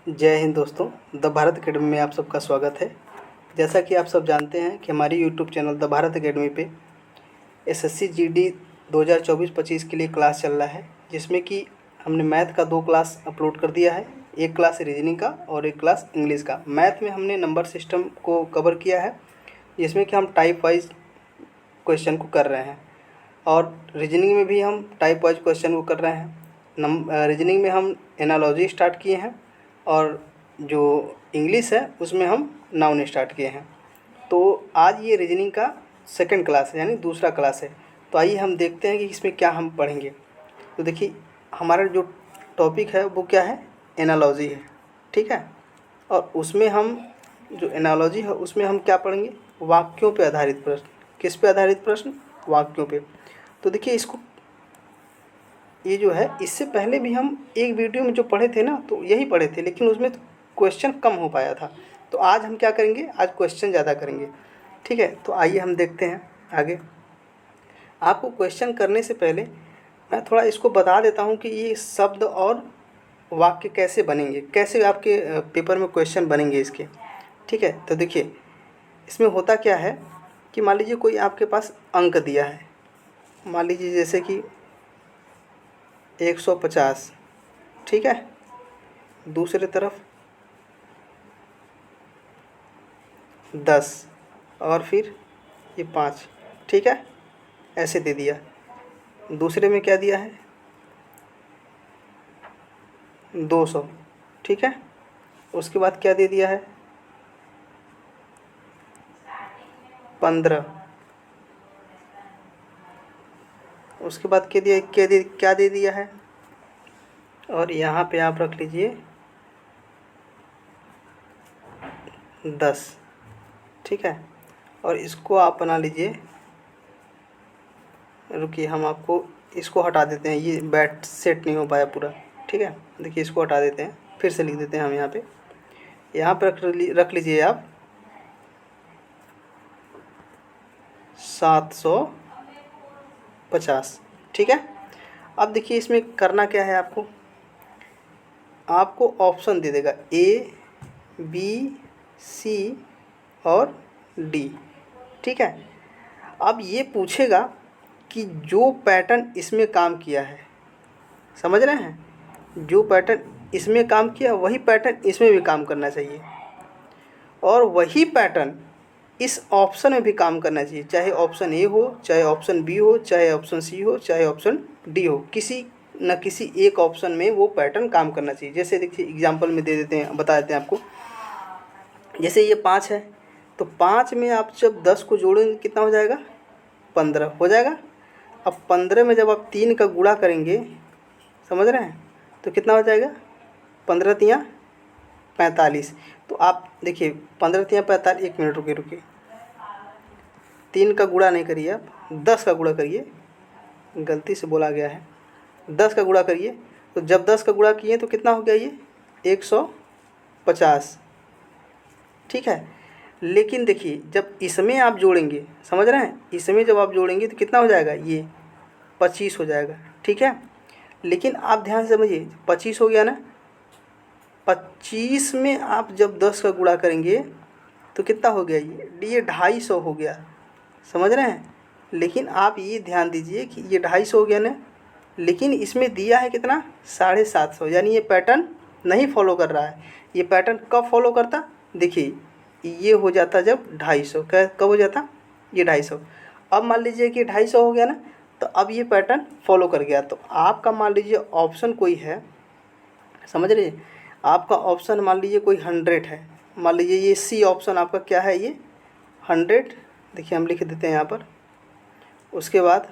जय हिंद दोस्तों। The Bharat academy में आप सबका स्वागत है। जैसा कि आप सब जानते हैं कि हमारी YouTube channel the Bharat academy पे एसएससी जीडी 2024-25 के लिए क्लास चल रहा है, जिसमें कि हमने मैथ का 2 क्लास अपलोड कर दिया है। एक क्लास रीजनिंग का और एक क्लास इंग्लिश का। मैथ में हमने नंबर सिस्टम को कवर किया है, जिसमें कि हम टाइप वाइज क्वेश्चन को कर रहे हैं, और रीजनिंग में भी हम टाइप वाइज क्वेश्चन को कर रहे हैं। रीजनिंग में हम एनालॉजी स्टार्ट किए हैं, और जो इंग्लिश है उसमें हम नाउन स्टार्ट किए हैं। तो आज ये रीजनिंग का सेकंड क्लास है, यानी दूसरा क्लास है। तो आइए हम देखते हैं कि इसमें क्या हम पढ़ेंगे। तो देखिए, हमारा जो टॉपिक है वो क्या है, एनालॉजी है, ठीक है। और उसमें हम जो एनालॉजी है उसमें हम क्या पढ़ेंगे, वाक्यों पे आधारित प्रश्न। किस पे आधारित प्रश्न, वाक्यों पे। तो देखिए, इसको ये जो है, इससे पहले भी हम एक वीडियो में जो पढ़े थे ना, तो यही पढ़े थे, लेकिन उसमें क्वेश्चन कम हो पाया था। तो आज हम क्या करेंगे, आज क्वेश्चन ज़्यादा करेंगे, ठीक है। तो आइए हम देखते हैं आगे। आपको क्वेश्चन करने से पहले मैं थोड़ा इसको बता देता हूँ कि ये शब्द और वाक्य कैसे बनेंगे, कैसे आपके पेपर में क्वेश्चन बनेंगे इसके, ठीक है। तो देखिए, इसमें होता क्या है कि मान लीजिए कोई आपके पास अंक दिया है, मान लीजिए जैसे कि 150, ठीक है। दूसरी तरफ 10 और फिर ये 5, ठीक है, ऐसे दे दिया। दूसरे में क्या दिया है, 200, ठीक है। उसके बाद क्या दे दिया है, 15। उसके बाद क्या दे दिया है, और यहाँ पे आप रख लीजिए 10, ठीक है। और इसको आप बना लीजिए, रुकिए हम आपको इसको हटा देते हैं, ये बैट सेट नहीं हो पाया पूरा, ठीक है। देखिए, इसको हटा देते हैं, फिर से लिख देते हैं हम यहाँ पे रख लीजिए आप 750, ठीक है। अब देखिए, इसमें करना क्या है, आपको ऑप्शन दे देगा A, B, C और D, ठीक है। अब ये पूछेगा कि जो पैटर्न इसमें काम किया है, समझ रहे हैं, जो पैटर्न इसमें काम किया वही पैटर्न इसमें भी काम करना चाहिए, और वही पैटर्न इस ऑप्शन में भी काम करना चाहिए, चाहे ऑप्शन ए हो, चाहे ऑप्शन बी हो, चाहे ऑप्शन सी हो, चाहे ऑप्शन डी हो। किसी न किसी एक ऑप्शन में वो पैटर्न काम करना चाहिए। जैसे देखिए, एग्जांपल में दे देते हैं, बता देते हैं आपको। जैसे ये 5 है, तो 5 में आप जब 10 को जोड़ेंगे कितना हो जाएगा, 15 हो जाएगा। अब 15 में जब आप 3 का गुणा करेंगे, समझ रहे हैं, तो कितना हो जाएगा, 15 तियाँ 45। तो आप देखिए, 15 तियाँ 45, 1 मिनट रुकिए, 3 का गुणा नहीं करिए, आप 10 का गुणा करिए, गलती से बोला गया है, 10 का गुणा करिए। तो जब 10 का गुणा किए तो कितना हो गया, ये 150, ठीक है। लेकिन देखिए, जब इसमें आप जोड़ेंगे, समझ रहे हैं, इसमें जब आप जोड़ेंगे तो कितना हो जाएगा, ये 25 हो जाएगा, ठीक है। लेकिन आप ध्यान से समझिए, 25 हो गया ना, 25 में आप जब 10 का गुणा करेंगे तो कितना हो गया, ये 250 हो गया, समझ रहे हैं। लेकिन आप ये ध्यान दीजिए कि ये 250 हो गया ना, लेकिन इसमें दिया है कितना, 750, यानी ये पैटर्न नहीं फॉलो कर रहा है। ये पैटर्न कब फॉलो करता, देखिए, ये हो जाता जब 250, कब हो जाता, ये 250। अब मान लीजिए कि 250 हो गया ना, तो अब ये पैटर्न फॉलो कर गया। तो आपका मान लीजिए ऑप्शन कोई है, समझ रहे, आपका ऑप्शन मान लीजिए कोई 100 है, मान लीजिए ये सी ऑप्शन आपका क्या है, ये 100। देखिए, हम लिख देते हैं यहाँ पर। उसके बाद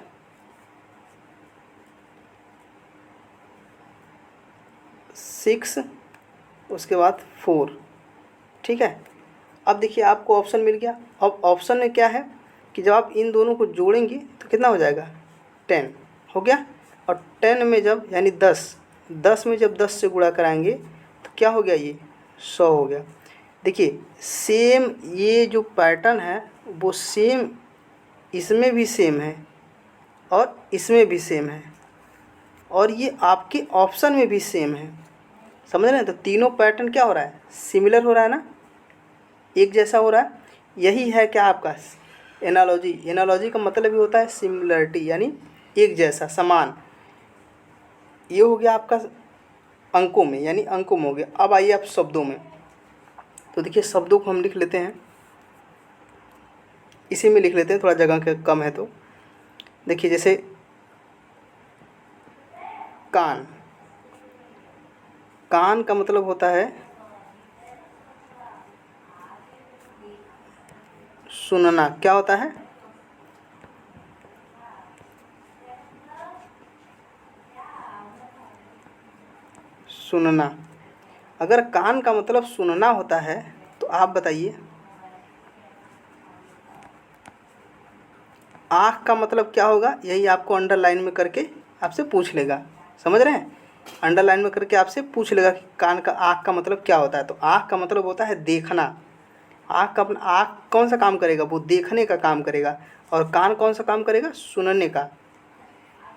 6, उसके बाद 4, ठीक है। अब देखिए, आपको ऑप्शन मिल गया। अब ऑप्शन में क्या है कि जब आप इन दोनों को जोड़ेंगे तो कितना हो जाएगा, 10 हो गया। और 10 में जब, यानी 10 में जब 10 से गुणा कराएंगे तो क्या हो गया, ये 100 हो गया। देखिए, सेम ये जो पैटर्न है वो सेम इसमें भी सेम है, और इसमें भी सेम है, और ये आपके ऑप्शन में भी सेम है, समझ रहे हैं? तो तीनों पैटर्न क्या हो रहा है, सिमिलर हो रहा है ना, एक जैसा हो रहा है। यही है क्या आपका एनालॉजी। एनालॉजी का मतलब ही होता है सिमिलरिटी, यानी एक जैसा, समान। ये हो गया आपका अंकों में, यानी अंकों में हो गया। अब आइए आप शब्दों में। तो देखिए शब्दों को हम लिख लेते हैं, इसी में लिख लेते हैं, थोड़ा जगह कम है। तो देखिए जैसे कान, कान का मतलब होता है सुनना। क्या होता है, सुनना। अगर कान का मतलब सुनना होता है तो आप बताइए आँख का मतलब क्या होगा। यही आपको अंडरलाइन में करके आपसे पूछ लेगा, समझ रहे हैं? अंडरलाइन में करके आपसे पूछ लेगा कि कान का, आँख का मतलब क्या होता है। तो आँख का मतलब होता है देखना। आँख कौन सा काम करेगा, वो देखने का काम करेगा। और कान कौन सा काम करेगा, सुनने का।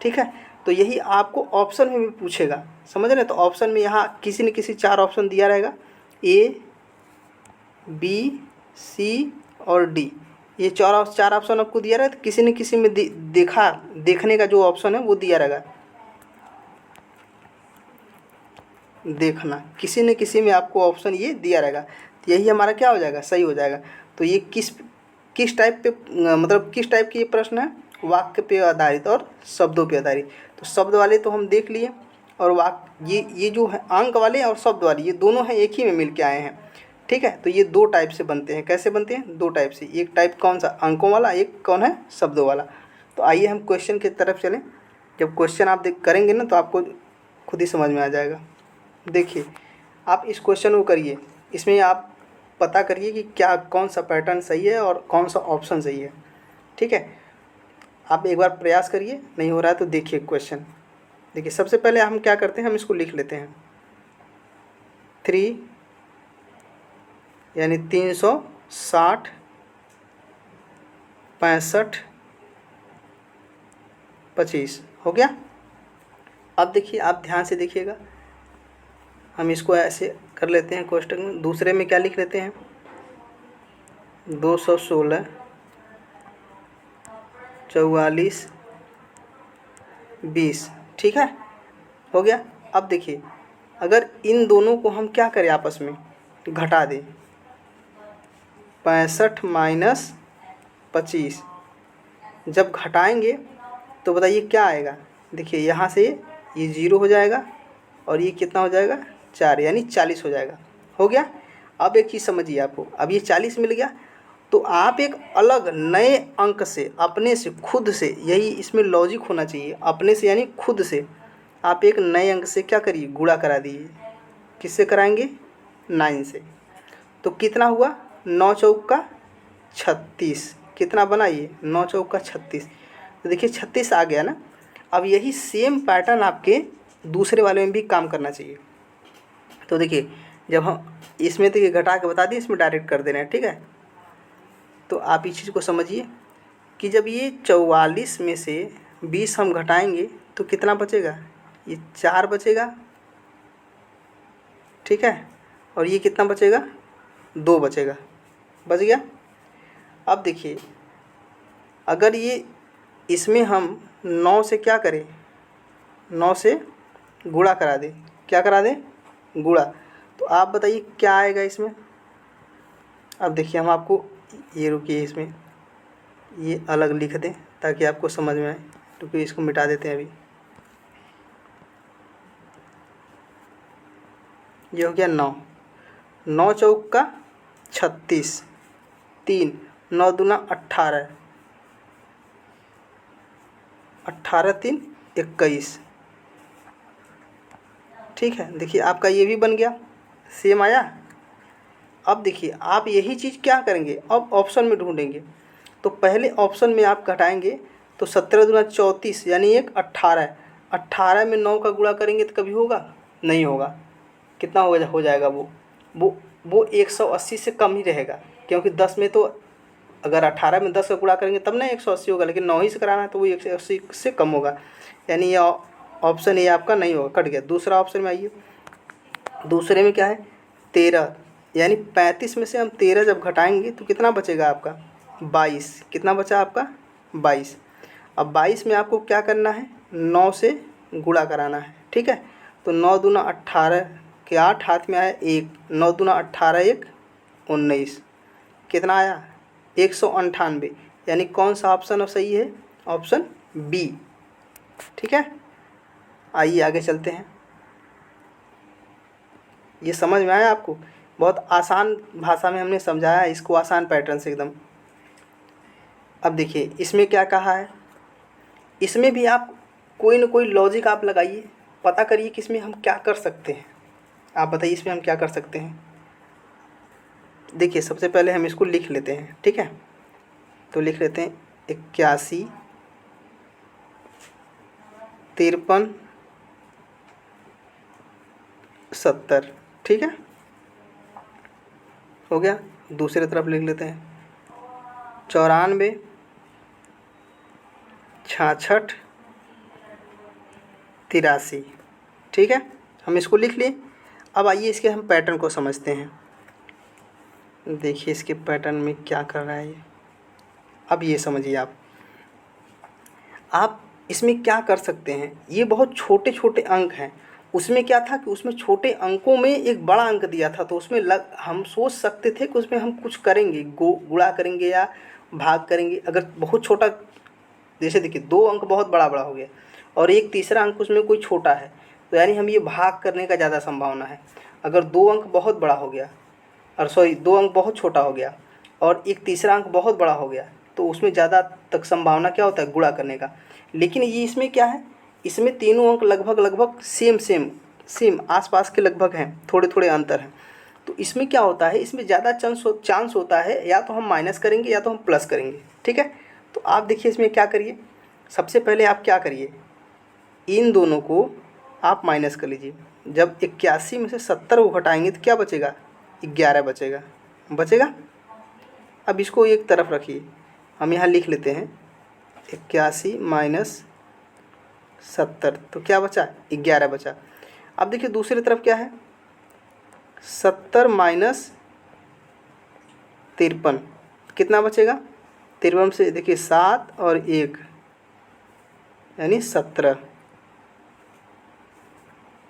ठीक है, तो यही आपको ऑप्शन में भी पूछेगा, समझ रहे हैं? तो ऑप्शन में यहाँ किसी न किसी 4 ऑप्शन दिया रहेगा, ए, बी, सी और डी। ये 4 ऑप्शन आपको दिया रहेगा। तो किसी न किसी में देखने का जो ऑप्शन है वो दिया रहेगा। देखना, किसी न किसी में आपको ऑप्शन ये दिया रहेगा। तो यही हमारा क्या हो जाएगा, सही हो जाएगा। तो ये किस टाइप पे, मतलब किस टाइप की ये प्रश्न है, वाक्य पे आधारित और शब्दों पे आधारित। तो शब्द वाले तो हम देख लिए, और वाक्य ये जो है अंक वाले और शब्द वाले, ये दोनों हैं एक ही में मिल के आए हैं। ठीक है, तो ये 2 टाइप से बनते हैं। कैसे बनते हैं, 2 टाइप से। एक टाइप कौन सा, अंकों वाला, एक कौन है, शब्दों वाला। तो आइए हम क्वेश्चन की तरफ चलें। जब क्वेश्चन आप करेंगे ना तो आपको खुद ही समझ में आ जाएगा। देखिए आप इस क्वेश्चन को करिए, इसमें आप पता करिए कि क्या, कौन सा पैटर्न सही है और कौन सा ऑप्शन सही है। ठीक है, आप एक बार प्रयास करिए, नहीं हो रहा है तो देखिए क्वेश्चन। देखिए सबसे पहले हम क्या करते हैं, हम इसको लिख लेते हैं 3 यानी 360, 65, 25 हो गया। अब देखिए आप ध्यान से देखिएगा, हम इसको ऐसे कर लेते हैं कोष्टक में। दूसरे में क्या लिख लेते हैं, 216, 44, 20। ठीक है, हो गया। अब देखिए अगर इन दोनों को हम क्या करें, आपस में घटा दें, 65 माइनस 25, जब घटाएंगे तो बताइए क्या आएगा। देखिए यहाँ से ये 0 हो जाएगा और ये कितना हो जाएगा, 4, यानी 40 हो जाएगा। हो गया। अब एक चीज़ समझिए, आपको अब ये 40 मिल गया, तो आप एक अलग नए अंक से, अपने से, खुद से, यही इसमें लॉजिक होना चाहिए, अपने से यानी खुद से आप एक नए अंक से क्या करिए, गुणा करा दीजिए। किससे कराएंगे, 9 से। तो कितना हुआ, 9 चौका 36। कितना बना ये, 9 चौका 36। तो देखिए 36 आ गया ना। अब यही सेम पैटर्न आपके दूसरे वाले में भी काम करना चाहिए। तो देखिए जब हम इसमें तो ये घटा के बता दिए, इसमें डायरेक्ट कर दे रहे हैं। ठीक है, तो आप इस चीज़ को समझिए कि जब ये 44 में से 20 हम घटाएंगे तो कितना बचेगा, ये 4 बचेगा। ठीक है, और ये कितना बचेगा, 2 बचेगा, बच गया। अब देखिए अगर ये इसमें हम 9 से क्या करें, 9 से गुणा करा दें। क्या करा दें, गुणा। तो आप बताइए क्या आएगा इसमें। अब देखिए हम आपको, ये रुकिए, इसमें ये अलग लिख दें ताकि आपको समझ में आए। क्योंकि इसको मिटा देते हैं अभी। ये हो गया 9, 9 चौका 36, 3, 9 दूना 18, 18 3 21। ठीक है, देखिए आपका ये भी बन गया, सेम आया। अब देखिए आप यही चीज़ क्या करेंगे, अब ऑप्शन में ढूंढेंगे। तो पहले ऑप्शन में आप घटाएंगे तो 17 दूना 34 यानी एक 18, 18 में 9 का गुणा करेंगे तो कभी होगा, नहीं होगा। कितना हो जाएगा वो 180 से कम ही रहेगा। क्योंकि 10 में तो, अगर 18 में 10 का गुणा करेंगे तब ना 180 होगा, लेकिन 9 ही से कराना है तो वो 180 से कम होगा। यानी ये ऑप्शन ये आपका नहीं होगा, कट गया। दूसरा ऑप्शन में आइए, दूसरे में क्या है 13, यानी 35 में से हम 13 जब घटाएंगे तो कितना बचेगा आपका 22। कितना बचा आपका 22। अब 22 में आपको क्या करना है 9 से गुणा कराना है, ठीक है। तो 9 दूना 18 के 8 हाथ में आया 1, 9 दूना 18 1 19, कितना आया 198, यानी कौन सा ऑप्शन अब सही है, ऑप्शन बी, ठीक है। आइए आगे चलते हैं। ये समझ में आया आपको, बहुत आसान भाषा में हमने समझाया है इसको, आसान पैटर्न से एकदम। अब देखिए इसमें क्या कहा है, इसमें भी आप कोई ना कोई लॉजिक आप लगाइए, पता करिए कि इसमें हम क्या कर सकते हैं। आप बताइए इसमें हम क्या कर सकते हैं। देखिए सबसे पहले हम इसको लिख लेते हैं, ठीक है। तो लिख लेते हैं 81 53 70, ठीक है, हो गया। दूसरी तरफ लिख लेते हैं 94 66 83, ठीक है। हम इसको लिख लिए। अब आइए इसके हम पैटर्न को समझते हैं। देखिए इसके पैटर्न में क्या कर रहा है ये। अब ये समझिए आप इसमें क्या कर सकते हैं। ये बहुत छोटे छोटे अंक हैं। उसमें क्या था कि उसमें छोटे अंकों में एक बड़ा अंक दिया था, तो उसमें हम सोच सकते थे कि उसमें हम कुछ करेंगे, गुणा करेंगे या भाग करेंगे। अगर बहुत छोटा, जैसे देखिए 2 अंक बहुत बड़ा बड़ा हो गया और एक तीसरा अंक उसमें कोई छोटा है, तो यानी हम ये भाग करने का ज़्यादा संभावना है। अगर 2 अंक बहुत बड़ा हो गया, और सॉरी 2 अंक बहुत छोटा हो गया और एक तीसरा अंक बहुत बड़ा हो गया, तो उसमें ज़्यादा तक संभावना क्या होता है गुणा करने का। लेकिन ये इसमें क्या है, इसमें तीनों अंक लगभग सेम आसपास के लगभग हैं, थोड़े थोड़े अंतर हैं। तो इसमें क्या होता है, इसमें ज़्यादा चांस होता है या तो हम माइनस करेंगे या तो हम प्लस करेंगे, ठीक है। तो आप देखिए इसमें क्या करिए, सबसे पहले आप क्या करिए, इन दोनों को आप माइनस कर लीजिए। जब 81 में से 70 को घटाएंगे तो क्या बचेगा 11 बचेगा। अब इसको एक तरफ रखिए, हम यहाँ लिख लेते हैं 81 माइनस 70, तो क्या बचा 11 बचा। अब देखिए दूसरी तरफ क्या है 70 माइनस 53, कितना बचेगा 53 से देखिए 7 और 1 यानी 17,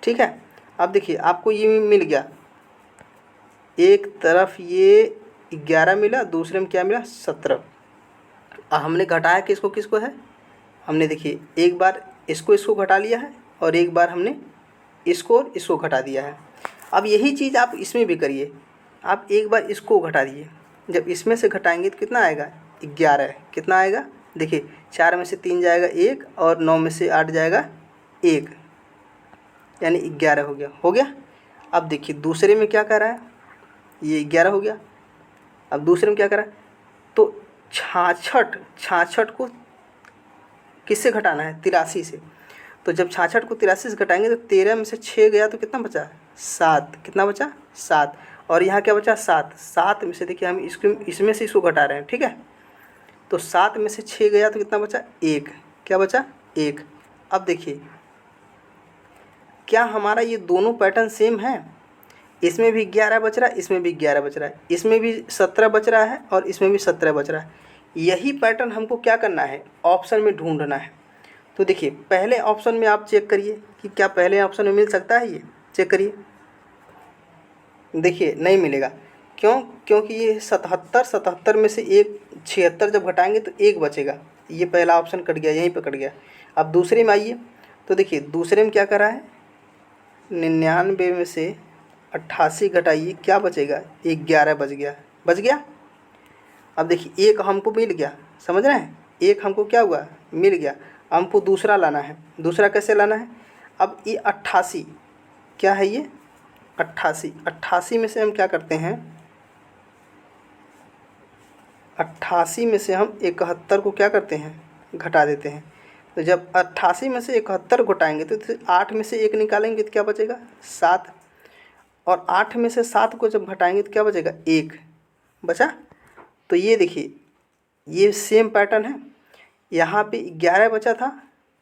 ठीक है। अब देखिए आपको ये मिल गया, एक तरफ ये 11 मिला, दूसरे में क्या मिला 17। हमने घटाया किसको किसको है, हमने देखिए एक बार इसको घटा लिया है और एक बार हमने इसको और इसको घटा दिया है। अब यही चीज़ आप इसमें भी करिए, आप एक बार इसको घटा दीजिए, जब इसमें से घटाएंगे तो कितना आएगा 11, कितना आएगा देखिए 4 में से 3 जाएगा 1 और 9 में से 8 जाएगा 1, यानी 11 हो गया। अब देखिए दूसरे में क्या कर रहा है, ये 11 हो गया। अब दूसरे में क्या कर रहा है, तो 66 को किससे घटाना है 83 से। तो जब 66 को 83 से घटाएंगे तो 13 में से 6 गया तो कितना बचा 7, कितना बचा 7, और यहाँ क्या बचा 7 में से देखिए हम इसमें से इसको घटा रहे हैं, ठीक है। तो 7 में से 6 गया तो कितना बचा 1, क्या बचा 1। अब देखिए क्या हमारा ये दोनों पैटर्न सेम है, इसमें भी 11 बच रहा है, इसमें भी 11 बच रहा है, इसमें भी 17 बच रहा है और इसमें भी 17 बच रहा है। यही पैटर्न हमको क्या करना है ऑप्शन में ढूंढना है। तो देखिए पहले ऑप्शन में आप चेक करिए कि क्या पहले ऑप्शन में मिल सकता है, ये चेक करिए। देखिए नहीं मिलेगा, क्यों, क्योंकि ये 77 में से 76 जब घटाएंगे तो 1 बचेगा, ये पहला ऑप्शन कट गया, यहीं पर कट गया। अब दूसरे में आइए, तो देखिए दूसरे में क्या करा है 99 में से 88 घटाइए, क्या बचेगा 11 बच गया। अब देखिए 1 हमको मिल गया, समझ रहे हैं, 1 हमको क्या हुआ मिल गया। हमको दूसरा लाना है, दूसरा कैसे लाना है, अब ये 88 क्या है, ये 88 में से हम क्या करते हैं 88 में से हम 71 को क्या करते हैं घटा देते हैं। तो जब 88 में से 71 घटाएंगे तो 8 में से 1 निकालेंगे तो क्या बचेगा 7, और 8 में से 7 को जब घटाएंगे तो क्या बचेगा 1 बचा। तो ये देखिए ये सेम पैटर्न है, यहाँ पे 11 बचा था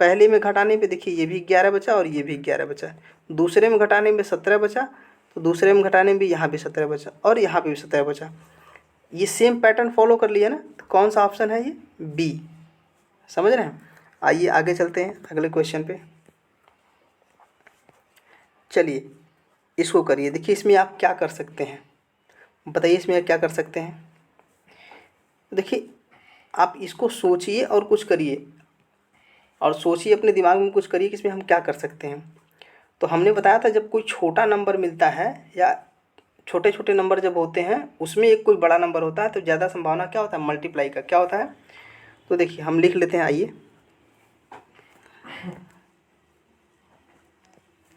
पहले में घटाने पे, देखिए ये भी 11 बचा और ये भी 11 बचा। दूसरे में घटाने में 17 बचा, तो दूसरे में घटाने में भी यहाँ भी 17 बचा और यहाँ पे भी 17 बचा। ये सेम पैटर्न फॉलो कर लिया ना, तो कौन सा ऑप्शन है ये? बी। समझ रहे हैं? आइए आगे चलते हैं अगले क्वेश्चन पे। चलिए इसको करिए। देखिए इसमें आप क्या कर सकते हैं, बताइए इसमें आप क्या कर सकते हैं। देखिए आप इसको सोचिए और कुछ करिए, और सोचिए अपने दिमाग में कुछ करिए कि इसमें हम क्या कर सकते हैं। तो हमने बताया था जब कोई छोटा नंबर मिलता है या छोटे छोटे नंबर जब होते हैं उसमें एक कोई बड़ा नंबर होता है तो ज़्यादा संभावना क्या होता है? मल्टीप्लाई का। क्या होता है? तो देखिए हम लिख लेते हैं, आइए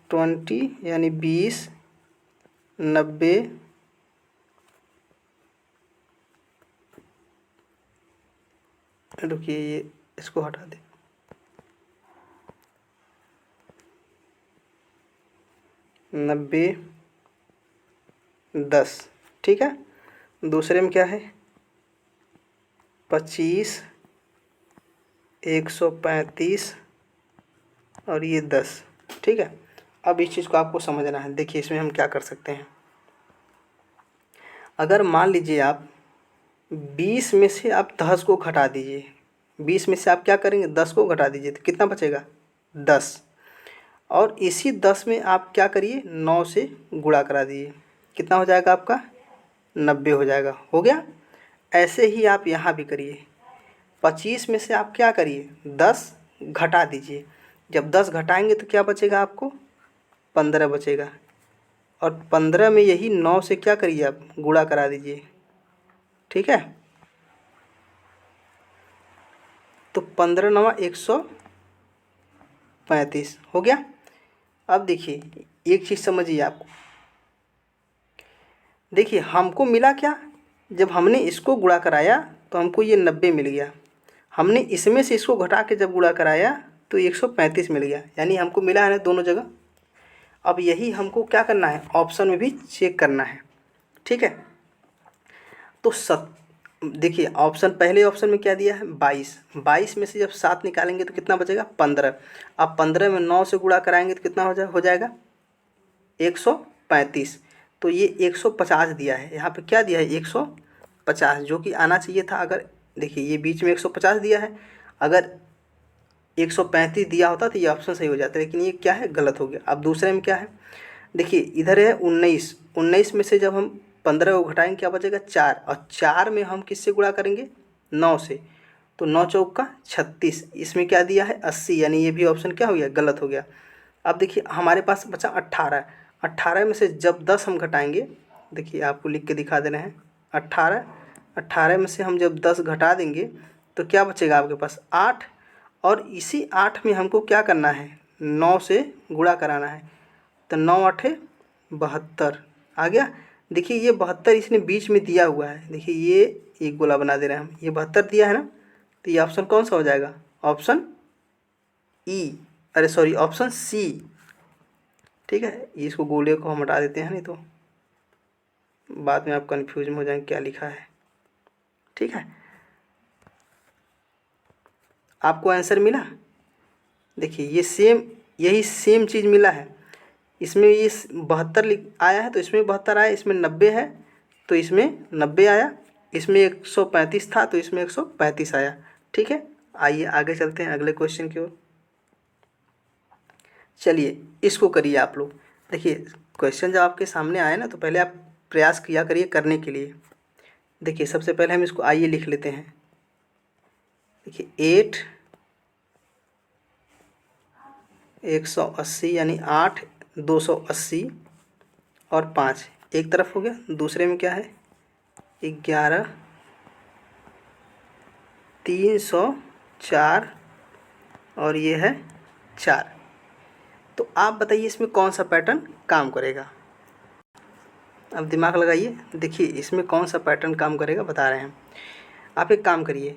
20 यानी 20, 90, ये इसको हटा दें, 90, 10। ठीक है। दूसरे में क्या है? 25, 135 और ये 10। ठीक है। अब इस चीज़ को आपको समझना है। देखिए इसमें हम क्या कर सकते हैं। अगर मान लीजिए आप 20 में से आप 10 को घटा दीजिए, 20 में से आप क्या करेंगे? 10 को घटा दीजिए तो कितना बचेगा? 10। और इसी 10 में आप क्या करिए? 9 से गुणा करा दीजिए, कितना हो जाएगा आपका? 90 हो जाएगा। हो गया। ऐसे ही आप यहाँ भी करिए। 25 में से आप क्या करिए? 10 घटा दीजिए। जब 10 घटाएंगे तो क्या बचेगा आपको? 15 बचेगा। और 15 में यही 9 से क्या करिए? आप गुणा करा दीजिए। ठीक है। तो 15 9 135 हो गया। अब देखिए एक चीज़ समझिए आपको। देखिए हमको मिला क्या? जब हमने इसको गुणा कराया तो हमको ये 90 मिल गया। हमने इसमें से इसको घटा के जब गुणा कराया तो 135 मिल गया, यानी हमको मिला है ना दोनों जगह। अब यही हमको क्या करना है? ऑप्शन में भी चेक करना है। ठीक है। तो देखिए ऑप्शन, पहले ऑप्शन में क्या दिया है? 22। 22 में से जब 7 निकालेंगे तो कितना बचेगा? 15। अब 15 में 9 से गुणा कराएंगे तो कितना हो जाएगा? 135। तो ये 150 दिया है। यहाँ पे क्या दिया है? 150, जो कि आना चाहिए था। अगर देखिए ये बीच में 150 दिया है, अगर 135 दिया होता तो ये ऑप्शन सही हो जाता, लेकिन ये क्या है? गलत हो गया। अब दूसरे में क्या है? देखिए इधर है 19। 19 में से जब हम 15 को घटाएंगे क्या बचेगा? 4। और 4 में हम किससे गुणा करेंगे? 9 से। तो 9 चौक का 36। इसमें क्या दिया है? 80, यानी ये भी ऑप्शन क्या हो गया? गलत हो गया। अब देखिए हमारे पास बचा 18। 18 में से जब 10 हम घटाएंगे, देखिए आपको लिख के दिखा देना है। 18 में से हम जब 10 घटा देंगे तो क्या बचेगा आपके पास? 8। और इसी 8 में हमको क्या करना है? 9 से गुणा कराना है। तो 9 8 72 आ गया। देखिए ये 72 इसने बीच में दिया हुआ है। देखिए ये एक गोला बना दे रहे हैं हम, ये 72 दिया है ना, तो ये ऑप्शन कौन सा हो जाएगा? ऑप्शन ई, अरे सॉरी ऑप्शन सी। ठीक है। इसको गोले को हम हटा देते हैं, नहीं तो बाद में आप कन्फ्यूज में हो जाएंगे क्या लिखा है। ठीक है। आपको आंसर मिला? देखिए ये सेम, यही सेम चीज़ मिला है। इसमें ये 72 आया है तो इसमें 72 आया, इसमें 90 है तो इसमें 90 आया, इसमें 135 था तो इसमें 135 आया। ठीक है। आइए आगे चलते हैं अगले क्वेश्चन की ओर। चलिए इसको करिए आप लोग। देखिए क्वेश्चन जब आपके सामने आए ना तो पहले आप प्रयास किया करिए करने के लिए। देखिए सबसे पहले हम इसको आइए लिख लेते हैं। देखिए 8 180 यानी 8 280 और 5 एक तरफ हो गया। दूसरे में क्या है? 11 304 और ये है 4। तो आप बताइए इसमें कौन सा पैटर्न काम करेगा? अब दिमाग लगाइए। देखिए इसमें कौन सा पैटर्न काम करेगा बता रहे हैं। आप एक काम करिए,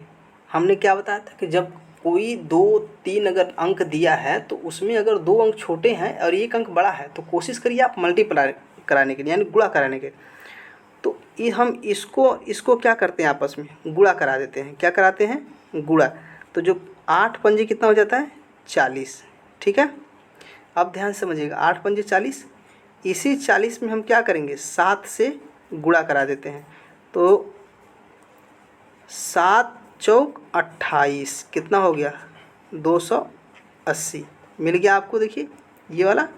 हमने क्या बताया था कि जब कोई 2 3 अगर अंक दिया है तो उसमें अगर 2 अंक छोटे हैं और 1 अंक बड़ा है तो कोशिश करिए आप मल्टीप्लाई कराने के लिए, यानी गुणा कराने के। तो ये हम इसको क्या करते हैं? आपस में गुणा करा देते हैं। क्या कराते हैं? गुणा। तो जो 8 पंजे कितना हो जाता है? 40। ठीक है। अब ध्यान से समझिएगा, 8 पंजे 40, इसी 40 में हम क्या करेंगे, 7 से गुणा करा देते हैं। तो 7 चौक 28 कितना हो गया, 280 मिल गया आपको। देखिए ये वाला।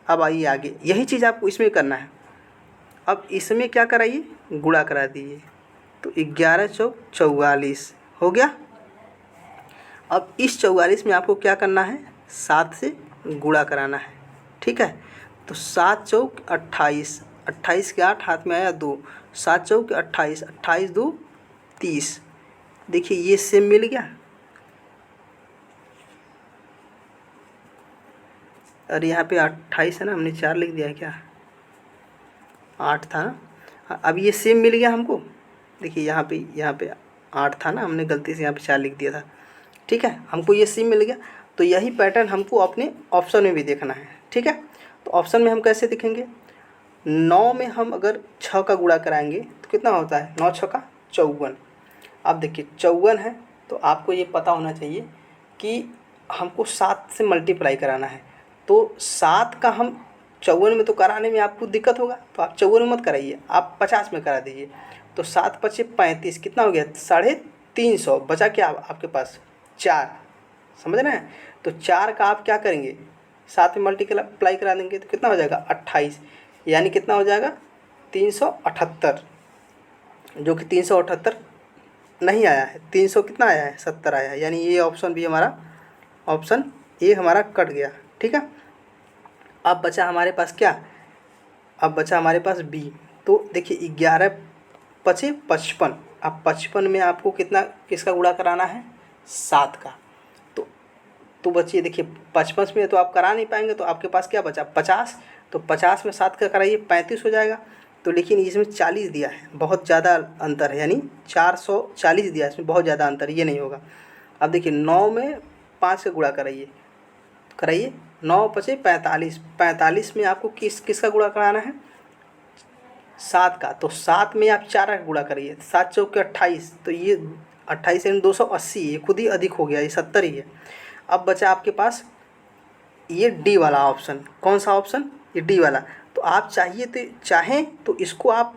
अब आइए आगे, यही चीज़ आपको इसमें करना है। अब इसमें क्या कराइए, गुणा करा दीजिए। तो 11 चौक 44 हो गया। अब इस 44 में आपको क्या करना है, 7 से गुणा कराना है। ठीक है, तो 7 चौक 28, 28 के 8 हाथ में आया 2, 7 चौक 28, 28 2 30। देखिए ये सेम मिल गया। और यहाँ पे 28 है ना, हमने 4 लिख दिया है क्या, 8 था ना। अब ये सेम मिल गया हमको। देखिए यहाँ पे 8 था ना, हमने गलती से यहाँ पे 4 लिख दिया था। ठीक है, हमको ये सेम मिल गया। तो यही पैटर्न हमको अपने ऑप्शन में भी देखना है। ठीक है, तो ऑप्शन में हम कैसे देखेंगे, 9 में हम अगर 6 का गुणा कराएंगे तो कितना होता है, 9 6 का 54। अब देखिए 54 है, तो आपको ये पता होना चाहिए कि हमको 7 से मल्टीप्लाई कराना है। तो 7 का हम 54 में तो कराने में आपको दिक्कत होगा, तो आप 54 में मत कराइए, आप 50 में करा दीजिए। तो 7 पचे 35 कितना हो गया, 350। बचा क्या आपके पास, 4। समझ रहे हैं। तो 4 का आप क्या करेंगे, 7 में मल्टीप्लाई करा देंगे तो कितना हो जाएगा, 28। यानी कितना हो जाएगा, 378, जो कि 378 नहीं आया है, 300 कितना आया है, 70 आया है। यानी ये ऑप्शन भी हमारा, ऑप्शन ए हमारा कट गया। ठीक है, अब बचा हमारे पास क्या, अब बचा हमारे पास बी। तो देखिए 11 पचे 55। अब 55 में आपको कितना, किसका गुणा कराना है, 7 का। तो बचिए, देखिए 55 में तो आप करा नहीं पाएंगे, तो आपके पास क्या बचा, 50। तो 50 में 7 का कराइए, 35 हो जाएगा। तो लेकिन इसमें 40 दिया है, बहुत ज़्यादा अंतर है, यानी 440 दिया है, इसमें बहुत ज़्यादा अंतर, ये नहीं होगा। अब देखिए 9 में 5 का गुणा कराइए, 9 पचे 45, 45 में आपको किसका गुणा कराना है, 7 का। तो 7 में आप 4 का गुणा करिए, 7 चौक के 28, तो ये 28 यानी 280, ये खुद ही अधिक हो गया, ये 70 ही है। अब बचा आपके पास ये डी वाला ऑप्शन। कौन सा ऑप्शन, ये डी वाला। तो आप चाहें तो इसको आप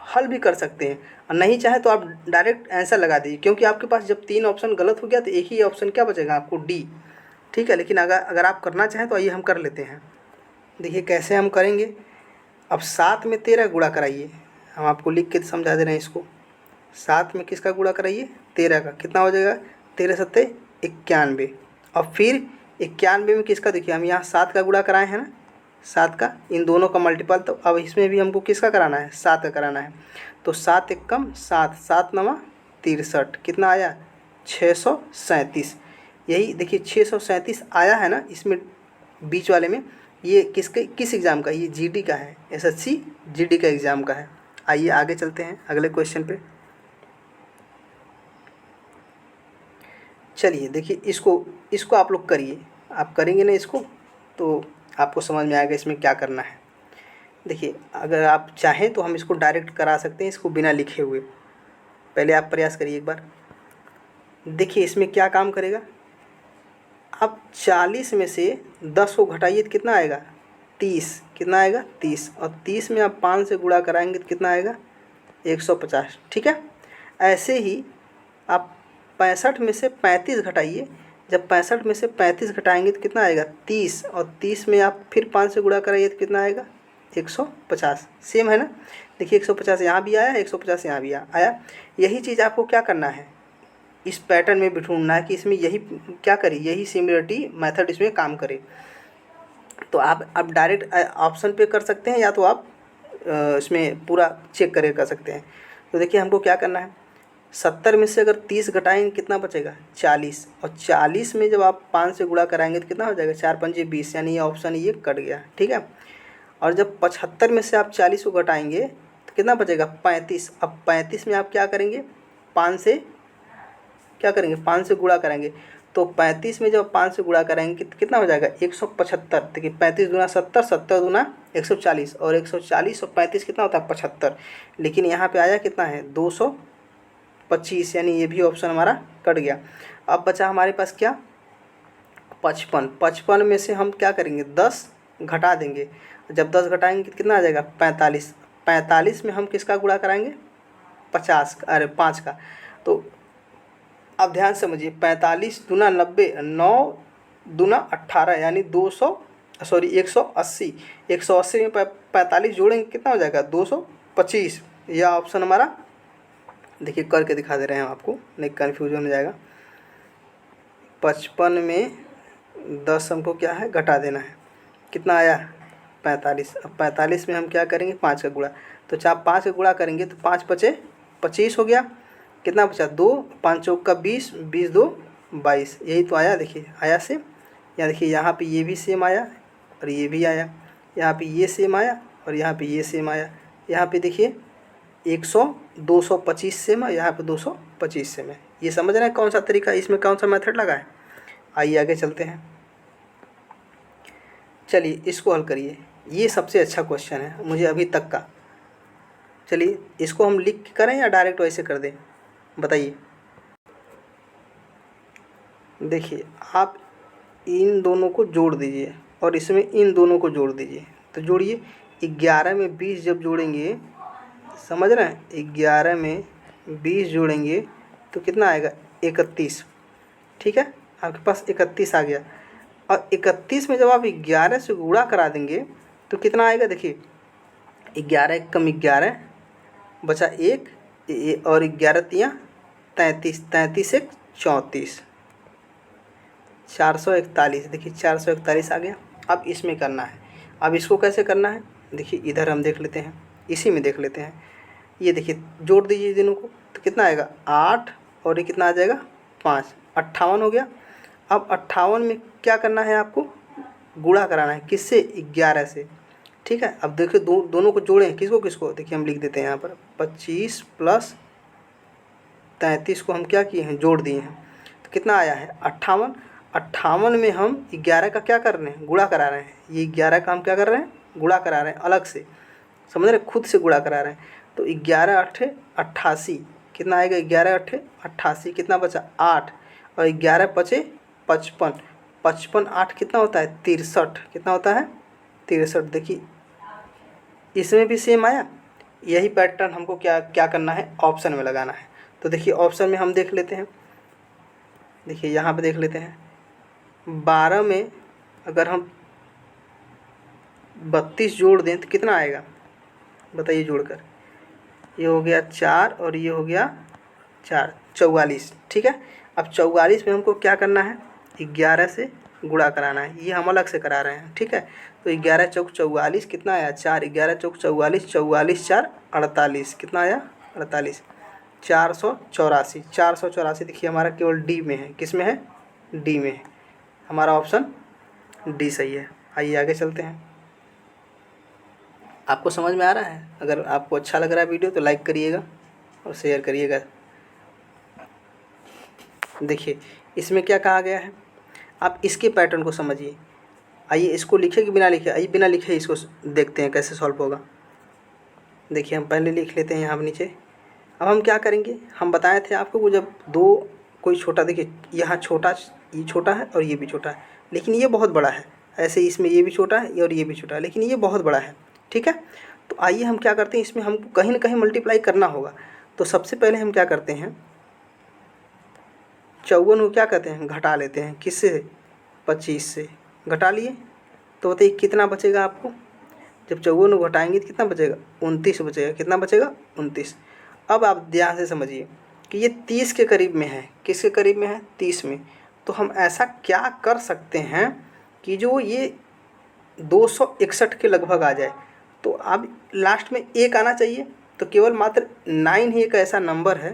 हल भी कर सकते हैं, और नहीं चाहे तो आप डायरेक्ट आंसर लगा दीजिए, क्योंकि आपके पास जब 3 ऑप्शन गलत हो गया तो एक ही ऑप्शन क्या बचेगा आपको, डी। ठीक है, लेकिन अगर आप करना चाहें तो आइए हम कर लेते हैं। देखिए कैसे हम करेंगे। अब 7 में 13 गुणा कराइए, हम आपको लिख के समझा दे रहे हैं इसको। 7 में किसका गुणा कराइए, 13 का। कितना हो जाएगा, 13 सत्ते 91। और फिर 91 में किसका, देखिए हम यहाँ 7 का गुणा कराए हैं ना, 7 का, इन दोनों का मल्टीपल। तो अब इसमें भी हमको किसका कराना है, 7 का कराना है। तो 7 एकम 7, 7 नवा 63, कितना आया, 637। यही देखिए 637 आया है ना इसमें, बीच वाले में। ये किस एग्ज़ाम का, ये जीडी का है, एसएससी जीडी का एग्ज़ाम का है। आइए आगे चलते हैं अगले क्वेश्चन पे। चलिए देखिए इसको आप लोग करिए, आप करेंगे ना इसको तो आपको समझ में आएगा इसमें क्या करना है। देखिए अगर आप चाहें तो हम इसको डायरेक्ट करा सकते हैं, इसको बिना लिखे हुए। पहले आप प्रयास करिए एक बार। देखिए इसमें क्या काम करेगा, आप 40 में से 10 को घटाइए तो कितना आएगा, 30। कितना आएगा, 30। और 30 में आप 5 से गुणा कराएंगे तो कितना आएगा, 150। ठीक है, ऐसे ही आप 65 में से 35 घटाइए। जब 65 में से 35 घटाएंगे तो कितना आएगा, 30। और 30 में आप फिर 5 से गुणा कराइए तो कितना आएगा, 150। सेम है ना। देखिए 150 यहाँ भी आया, 150 यहाँ भी आया। यही चीज़ आपको क्या करना है, इस पैटर्न में भी ढूंढना है कि इसमें यही क्या करे, यही सिमिलरिटी मेथड इसमें काम करे। तो आप डायरेक्ट ऑप्शन पे कर सकते हैं, या तो आप इसमें पूरा चेक करके कर सकते हैं। तो देखिए हमको क्या करना है, 70 में से अगर 30 घटाएंगे कितना बचेगा, 40। और 40 में जब आप 5 से गुणा कराएंगे तो कितना हो जाएगा, 4 पंजे 20, यानी ये ऑप्शन ये कट गया। ठीक है, और जब 75 में से आप 40 को घटाएंगे तो कितना बचेगा, 35। अब 35 में आप क्या करेंगे, 5 से क्या करेंगे, 5 से गुणा करेंगे। तो 35 में जब 5 से गुणा करेंगे तो कितना हो जाएगा, 175। देखिए 35 दूना 70, 70 दूना 140, और 140 और 35 कितना होता है, 75। लेकिन यहाँ पे आया कितना है, 225, यानी ये भी ऑप्शन हमारा कट गया। अब बचा हमारे पास क्या, 55। 55 में से हम क्या करेंगे, 10 घटा देंगे। जब 10 घटाएंगे तो कितना आ जाएगा 45। 45 में हम किसका गुणा कराएंगे 50 अरे 5 का। तो अब ध्यान से समझिए 45 दूना 90, 9 दूना 18 यानी 180। 180 में 45 जोड़ेंगे कितना हो जाएगा 225। यह ऑप्शन हमारा देखिए करके दिखा दे रहे हैं हम आपको, नहीं कन्फ्यूजन हो जाएगा। 55 में 10 हमको क्या है घटा देना है, कितना आया 45। अब 45 में हम क्या करेंगे 5 का गुणा, तो चाहे 5 का गुणा करेंगे तो 5 पचे 25 हो गया। कितना बचा 2, 5 चौक का 20, 20 2 22। यही तो आया, देखिए आया सेम। यहाँ देखिए यहाँ पे ये भी सेम आया और ये भी आया, यहाँ पे ये सेम आया और यहाँ पे ये सेम आया। यहाँ पे देखिए 100 225 सेम है, यहाँ पे 225 सेम है। ये समझ रहे हैं कौन सा तरीका, इसमें कौन सा मेथड लगा है। आइए आगे चलते हैं। चलिए इसको हल करिए, ये सबसे अच्छा क्वेश्चन है मुझे अभी तक का। चलिए इसको हम लिख के करें या डायरेक्ट वैसे कर दें, बताइए। देखिए आप इन दोनों को जोड़ दीजिए और इसमें इन दोनों को जोड़ दीजिए, तो जोड़िए। 11 में 20 जब जोड़ेंगे, समझ रहे हैं, 11 में 20 जोड़ेंगे तो कितना आएगा 31। ठीक है, आपके पास 31 आ गया। और 31 में जब आप 11 से गुणा करा देंगे तो कितना आएगा, देखिए 11 कम 11 बचा 1 और 11 तियाँ 33, 33 एक 34, 441। देखिए 441 आ गया। अब इसमें करना है, अब इसको कैसे करना है, देखिए इधर हम देख लेते हैं, इसी में देख लेते हैं। ये देखिए जोड़ दीजिए दोनों को तो कितना आएगा 8 और ये कितना आ जाएगा 5, 58 हो गया। अब 58 में क्या करना है आपको, गुणा कराना है, किससे 11 से। ठीक है, अब देखिए दोनों को जोड़ें, किसको किसको, देखिए हम लिख देते हैं यहाँ पर 25 प्लस 33 को हम क्या किए हैं जोड़ दिए हैं, तो कितना आया है 58। 58 में हम 11 का क्या कर रहे हैं गुणा करा रहे हैं, ये 11 का हम क्या कर रहे हैं गुणा करा रहे हैं अलग से, समझ रहे, खुद से गुणा करा रहे हैं। तो 11 8 88, कितना आएगा 11 8 88, कितना बचा 8 और 11 पचे 55, 55 8 कितना होता है 63, कितना होता है 63। देखिए इसमें भी सेम आया। यही पैटर्न हमको क्या क्या करना है ऑप्शन में लगाना है। तो देखिए ऑप्शन में हम देख लेते हैं, देखिए यहाँ पे देख लेते हैं 12 में अगर हम 32 जोड़ दें तो कितना आएगा बताइए जोड़कर, ये हो गया 4 और ये हो गया 4, 44। ठीक है, अब 44 में हमको क्या करना है 11 से गुणा कराना है, ये हम अलग से करा रहे हैं। ठीक है, तो 11 चौक 44 कितना आया 4, 11 चौक 44, 44 4 48, कितना आया 48, 484। 484 देखिए हमारा केवल डी में है, किस में है डी में है, हमारा ऑप्शन डी सही है। आइए आगे चलते हैं। आपको समझ में आ रहा है, अगर आपको अच्छा लग रहा है वीडियो तो लाइक करिएगा और शेयर करिएगा। देखिए इसमें क्या कहा गया है, आप इसके पैटर्न को समझिए। आइए इसको लिखे कि बिना लिखे, आइए बिना लिखे इसको देखते हैं कैसे सॉल्व होगा। देखिए हम पहले लिख लेते हैं यहाँ नीचे। अब हम क्या करेंगे, हम बताए थे आपको वो जब दो कोई छोटा, देखिए यहाँ छोटा, ये छोटा है और ये भी छोटा है लेकिन ये बहुत बड़ा है, ऐसे इसमें ये भी छोटा है और ये भी छोटा है लेकिन ये बहुत बड़ा है। ठीक है, तो आइए हम क्या करते हैं, इसमें हमको कहीं ना कहीं मल्टीप्लाई करना होगा। तो सबसे पहले हम क्या करते हैं 54 को क्या कहते हैं घटा लेते हैं, किससे 25 से घटा लिए, तो बताइए कितना बचेगा आपको, जब 54 को घटाएंगे तो कितना बचेगा 29 बचेगा, कितना बचेगा 29। अब आप ध्यान से समझिए कि ये 30 के करीब में है, किसके करीब में है 30 में। तो हम ऐसा क्या कर सकते हैं कि जो ये 261 के लगभग आ जाए। तो अब लास्ट में एक आना चाहिए, तो केवल मात्र 9 ही एक ऐसा नंबर है।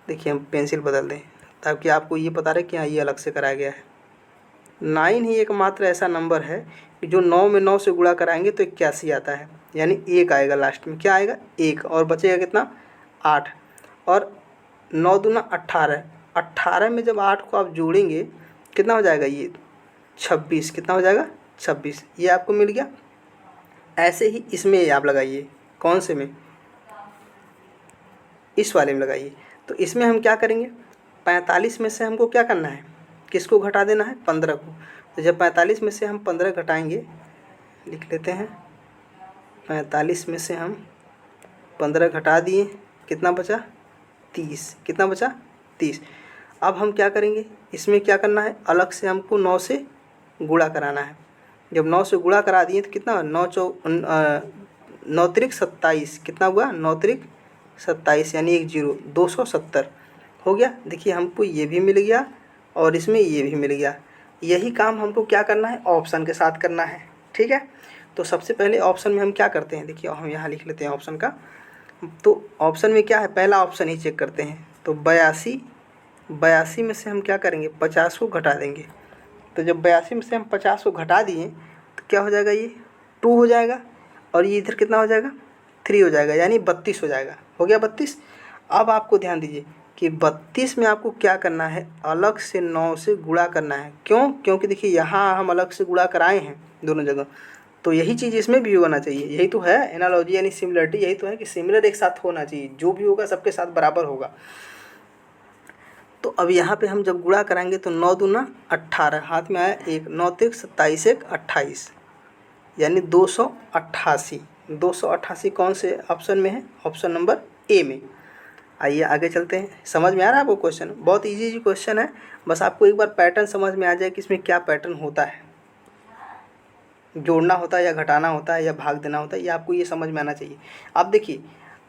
देखिए हम पेंसिल बदल दें ताकि आपको ये पता रहे कि हाँ ये अलग से कराया गया है। 9 ही एकमात्र ऐसा नंबर है कि जो 9 में 9 से गुणा कराएंगे तो 81 आता है, यानी 1 आएगा लास्ट में, क्या आएगा 1, और बचेगा कितना 8, और 9 दूना 18, 18 में जब 8 को आप जोड़ेंगे कितना हो जाएगा ये 26, कितना हो जाएगा 26, ये आपको मिल गया। ऐसे ही इसमें आप लगाइए, कौन से में, इस वाले में लगाइए। तो इसमें हम क्या करेंगे 45 में से हमको क्या करना है, किसको घटा देना है 15 को। तो जब 45 में से हम 15 घटाएंगे, लिख लेते हैं 45 में से हम 15 घटा दिए, कितना बचा 30, कितना बचा 30। अब हम क्या करेंगे, इसमें क्या करना है, अलग से हमको 9 से गुणा कराना है। जब 9 से गुणा करा दिए तो कितना 9 त्रिक 27, कितना हुआ 9 त्रिक 27 यानी 1 0 270 हो गया। देखिए हमको ये भी मिल गया और इसमें ये भी मिल गया। यही काम हमको क्या करना है, ऑप्शन के साथ करना है। ठीक है, तो सबसे पहले ऑप्शन में हम क्या करते हैं, देखिए हम यहाँ लिख लेते हैं ऑप्शन का। तो ऑप्शन में क्या है, पहला ऑप्शन ही चेक करते हैं। तो 82 में से हम क्या करेंगे, 50 को घटा देंगे। तो जब 82 में से हम 50 को घटा दिए तो क्या हो जाएगा, ये 2 हो जाएगा और ये इधर कितना हो जाएगा 3 हो जाएगा, यानी 32 हो जाएगा। हो गया 32। अब आपको ध्यान दीजिए कि 32 में आपको क्या करना है, अलग से 9 से गुणा करना है। क्यों, क्योंकि देखिए यहाँ हम अलग से गुणा कराए हैं दोनों जगह, तो यही चीज़ इसमें भी होना चाहिए। यही तो है एनालॉजी यानी सिमिलरिटी, यही तो है कि सिमिलर एक साथ होना चाहिए, जो भी होगा सबके साथ बराबर होगा। तो अब यहाँ पे हम जब गुणा कराएंगे तो 9 दूना 18, हाथ में आया 1, 9 त्रिक 27 1 28 यानी 288। 288 कौन से ऑप्शन में है, ऑप्शन नंबर ए में। आइए आगे चलते हैं। समझ में आ रहा है आपको क्वेश्चन, बहुत इजी क्वेश्चन है, बस आपको एक बार पैटर्न समझ में आ जाए कि इसमें क्या पैटर्न होता है, जोड़ना होता है या घटाना होता है या भाग देना होता है, ये आपको ये समझ में आना चाहिए। अब देखिए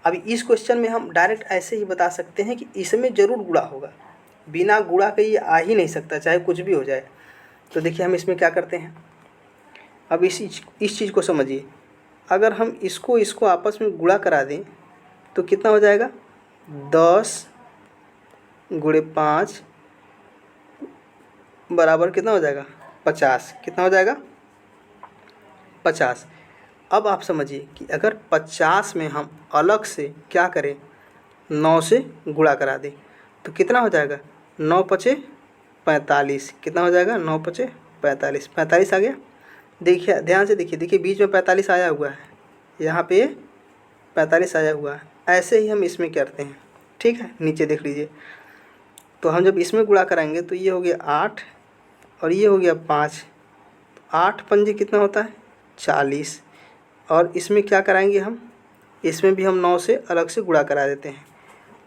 अभी इस क्वेश्चन में हम डायरेक्ट ऐसे ही बता सकते हैं कि इसमें ज़रूर गुणा होगा, बिना गुणा के ये आ ही नहीं सकता, चाहे कुछ भी हो जाए। तो देखिए हम इसमें क्या करते हैं, अब इस चीज़ को समझिए। अगर हम इसको आपस में गुणा करा दें तो कितना हो जाएगा, 10 गुणे 5 बराबर कितना हो जाएगा 50, कितना हो जाएगा 50। अब आप समझिए कि अगर 50 में हम अलग से क्या करें, 9 से गुणा करा दें तो कितना हो जाएगा, 9 पचे 45, कितना हो जाएगा 9 पचे 45, 45 आ गया। देखिए ध्यान से देखिए बीच में 45 आया हुआ है, यहाँ पे 45 आया हुआ है। ऐसे ही हम इसमें करते हैं, ठीक है, नीचे देख लीजिए। तो हम जब इसमें गुणा कराएंगे तो ये हो गया 8 और ये हो गया 5, 8 पंजे कितना होता है 40। और इसमें क्या कराएंगे हम, इसमें भी हम 9 से अलग से गुणा करा देते हैं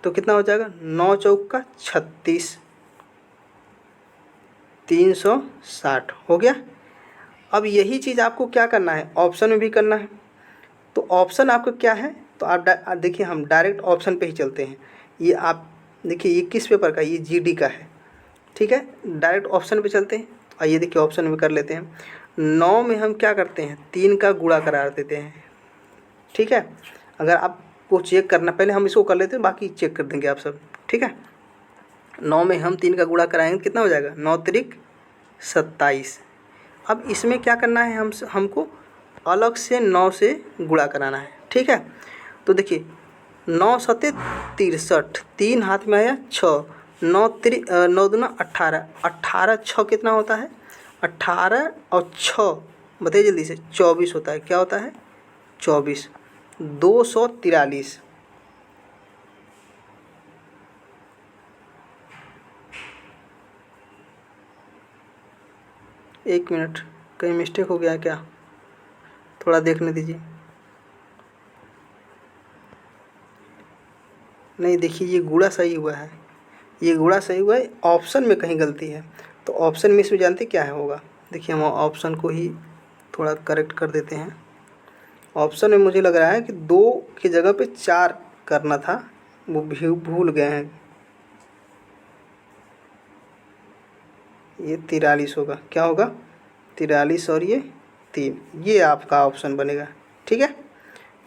तो कितना हो जाएगा, 9 चौक का 36, 360 हो गया। अब यही चीज़ आपको क्या करना है, ऑप्शन में भी करना है। तो ऑप्शन आपको क्या है, तो आप देखिए हम डायरेक्ट ऑप्शन पे ही चलते हैं। ये आप देखिए ये किस पेपर का, ये जीडी का है, ठीक है, डायरेक्ट ऑप्शन पे चलते हैं। आइए देखिए ऑप्शन में कर लेते हैं। 9 में हम क्या करते हैं, 3 का गुणा करा देते हैं, ठीक है। अगर आपको चेक करना, पहले हम इसको कर लेते हैं, बाकी चेक कर देंगे आप सब, ठीक है। 9 में हम 3 का गुणा कराएंगे कितना हो जाएगा, 9 त्रिक 27। अब इसमें क्या करना है, हमको अलग से 9 से गुणा कराना है, ठीक है। तो देखिए 9 सते 63, 3 हाथ में आया 6, 9 दूना 18, 18 6 कितना होता है, 18 और 6 बताइए जल्दी से 24 होता है, क्या होता है 24, 243। एक मिनट, कहीं मिस्टेक हो गया क्या, थोड़ा देखने दीजिए। नहीं देखिए ये गुणा सही हुआ है, ये गुणा सही हुआ है, ऑप्शन में कहीं गलती है। तो ऑप्शन में इसमें जानते क्या है होगा, देखिए हम ऑप्शन को ही थोड़ा करेक्ट कर देते हैं। ऑप्शन में मुझे लग रहा है कि 2 की जगह पे 4 करना था, वो भूल गए हैं। ये 43 होगा, क्या होगा 43 और ये 3, ये आपका ऑप्शन बनेगा, ठीक है।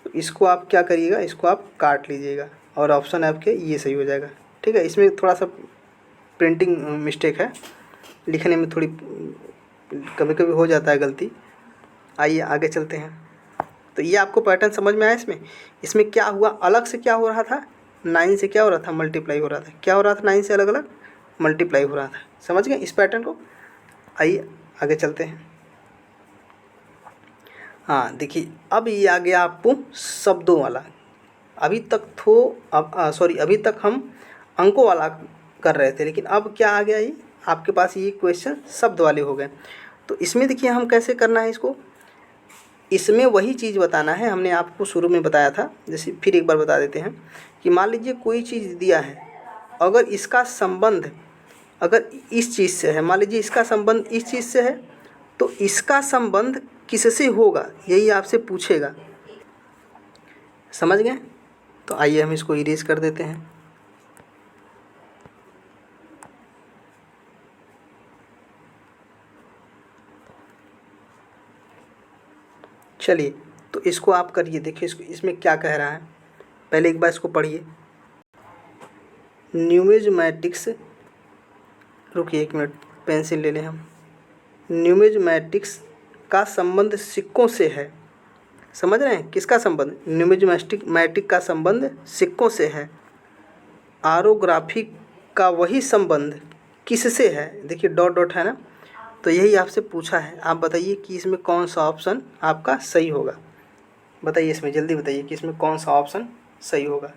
तो इसको आप क्या करिएगा, इसको आप काट लीजिएगा और ऑप्शन आपके ये सही हो जाएगा, ठीक है। इसमें थोड़ा सा प्रिंटिंग मिस्टेक है, लिखने में थोड़ी कभी कभी हो जाता है गलती। आइए आगे चलते हैं। तो ये आपको पैटर्न समझ में आया। इसमें क्या हुआ, अलग से क्या हो रहा था, 9 से क्या हो रहा था, मल्टीप्लाई हो रहा था। क्या हो रहा था, 9 से अलग अलग मल्टीप्लाई हो रहा था। समझ गए इस पैटर्न को। आइए आगे चलते हैं। हाँ देखिए अब ये आ गया आपको शब्दों वाला। अभी तक हम अंकों वाला कर रहे थे, लेकिन अब क्या आ गया, ये आपके पास ये क्वेश्चन शब्द वाले हो गए। तो इसमें देखिए हम कैसे करना है इसको, इसमें वही चीज़ बताना है, हमने आपको शुरू में बताया था। जैसे फिर एक बार बता देते हैं कि मान लीजिए कोई चीज़ दिया है, अगर इसका संबंध अगर इस चीज़ से है, मान लीजिए इसका संबंध इस चीज़ से है, तो इसका संबंध किससे होगा, यही आपसे पूछेगा। समझ गए? तो आइए हम इसको इरेज कर देते हैं। चलिए, तो इसको आप करिए, देखिए इसको इसमें क्या कह रहा है। पहले एक बार इसको पढ़िए। न्यूमिज्मैटिक्स, रुकिए एक मिनट, पेंसिल ले लें हम। न्यूमिज्मैटिक्स का संबंध सिक्कों से है। समझ रहे हैं? किसका संबंध? न्यूमिज्मैटिक का संबंध सिक्कों से है। आरोग्राफी का वही संबंध किससे है? देखिए डॉट डॉट है ना, तो यही आपसे पूछा है। आप बताइए कि इसमें कौन सा ऑप्शन आपका सही होगा। बताइए, इसमें जल्दी बताइए कि इसमें कौन सा ऑप्शन सही होगा।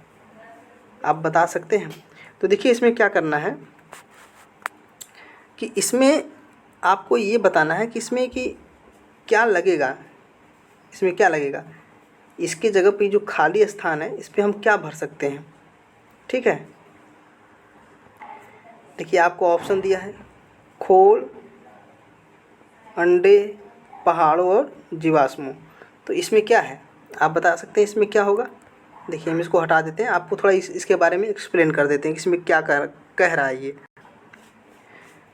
आप बता सकते हैं? तो देखिए इसमें क्या करना है कि इसमें आपको ये बताना है कि इसमें कि क्या लगेगा, इसमें क्या लगेगा, इसकी जगह पे जो खाली स्थान है इस पर हम क्या भर सकते हैं। ठीक है, देखिए आपको ऑप्शन दिया है खोल, अंडे, पहाड़ों और जीवाश्मों। तो इसमें क्या है आप बता सकते हैं इसमें क्या होगा। देखिए हम इसको हटा देते हैं, आपको थोड़ा इसके बारे में एक्सप्लेन कर देते हैं कि इसमें क्या कह रहा है ये।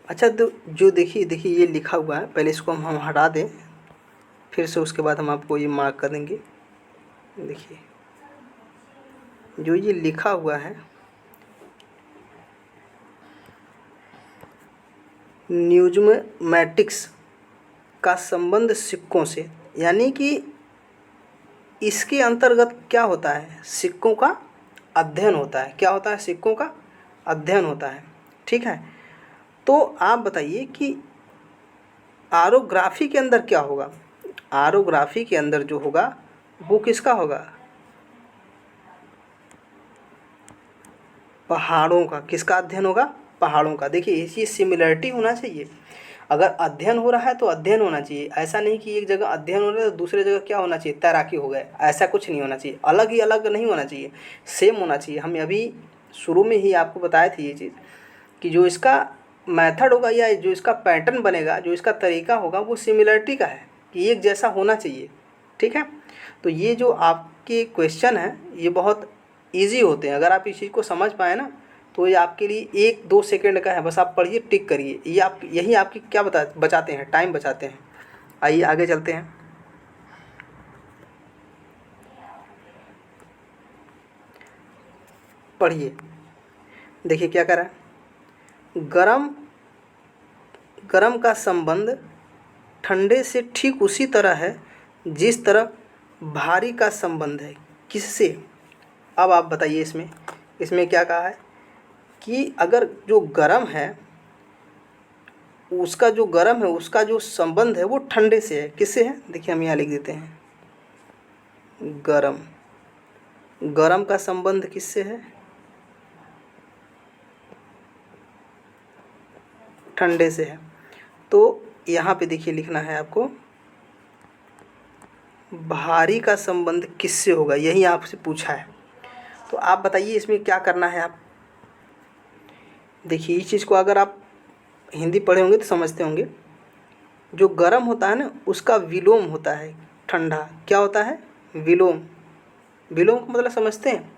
अच्छा, तो जो देखिए ये लिखा हुआ है, पहले इसको हम हटा दें, फिर से उसके बाद हम आपको ये मार्क कर देंगे। देखिए जो ये लिखा हुआ है न्यूमिज्मैटिक्स का संबंध सिक्कों से, यानी कि इसके अंतर्गत क्या होता है, सिक्कों का अध्ययन होता है। क्या होता है? सिक्कों का अध्ययन होता है। ठीक है, तो आप बताइए कि आरोग्राफी के अंदर क्या होगा। आरोग्राफी के अंदर जो होगा वो किसका होगा? पहाड़ों का। किसका अध्ययन होगा? पहाड़ों का। देखिए ये सिमिलरिटी होना चाहिए। अगर अध्ययन हो रहा है तो अध्ययन होना चाहिए, ऐसा नहीं कि एक जगह अध्ययन हो रहा है तो दूसरे जगह क्या होना चाहिए, तैराकी हो गए। ऐसा कुछ नहीं होना चाहिए, अलग ही अलग नहीं होना चाहिए, सेम होना चाहिए। हम अभी शुरू में ही आपको बताए थे ये चीज़ कि जो इसका मेथड होगा या जो इसका पैटर्न बनेगा, जो इसका तरीका होगा, वो सिमिलरिटी का है कि एक जैसा होना चाहिए। ठीक है, तो ये जो आपके क्वेश्चन हैं ये बहुत ईजी होते हैं। अगर आप इस चीज़ को समझ पाए ना तो ये आपके लिए 1-2 सेकंड का है, बस आप पढ़िए, टिक करिए। ये आप यही आपकी क्या बचाते हैं, टाइम बचाते हैं। आइए आगे चलते हैं। पढ़िए, देखिए क्या कर रहा है। गरम का संबंध ठंडे से ठीक उसी तरह है जिस तरह भारी का संबंध है किससे। अब आप बताइए इसमें क्या कहा है कि अगर जो गर्म है उसका जो संबंध है वो ठंडे से है। किससे है? देखिए हम यहाँ लिख देते हैं गरम का संबंध किससे है? ठंडे से है। तो यहाँ पे देखिए लिखना है आपको भारी का संबंध किससे होगा, यही आपसे पूछा है। तो आप बताइए इसमें क्या करना है। आप देखिए इस चीज़ को अगर आप हिंदी पढ़े होंगे तो समझते होंगे। जो गर्म होता है ना उसका विलोम होता है ठंडा। क्या होता है? विलोम। विलोम का मतलब समझते हैं?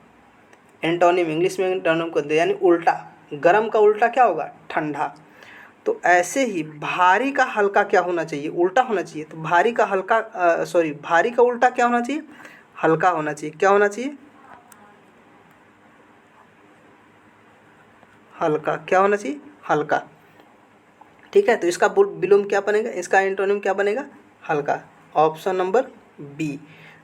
एंटोनिम, इंग्लिश में एंटोनिम को दे, यानी उल्टा। गर्म का उल्टा क्या होगा? ठंडा। तो ऐसे ही भारी का हल्का क्या होना चाहिए? उल्टा होना चाहिए। तो भारी का उल्टा क्या होना चाहिए? हल्का होना चाहिए। क्या होना चाहिए? हल्का। क्या होना चाहिए? हल्का। ठीक है, तो इसका विलोम क्या बनेगा, इसका एंटोनिम क्या बनेगा? हल्का। Option number B.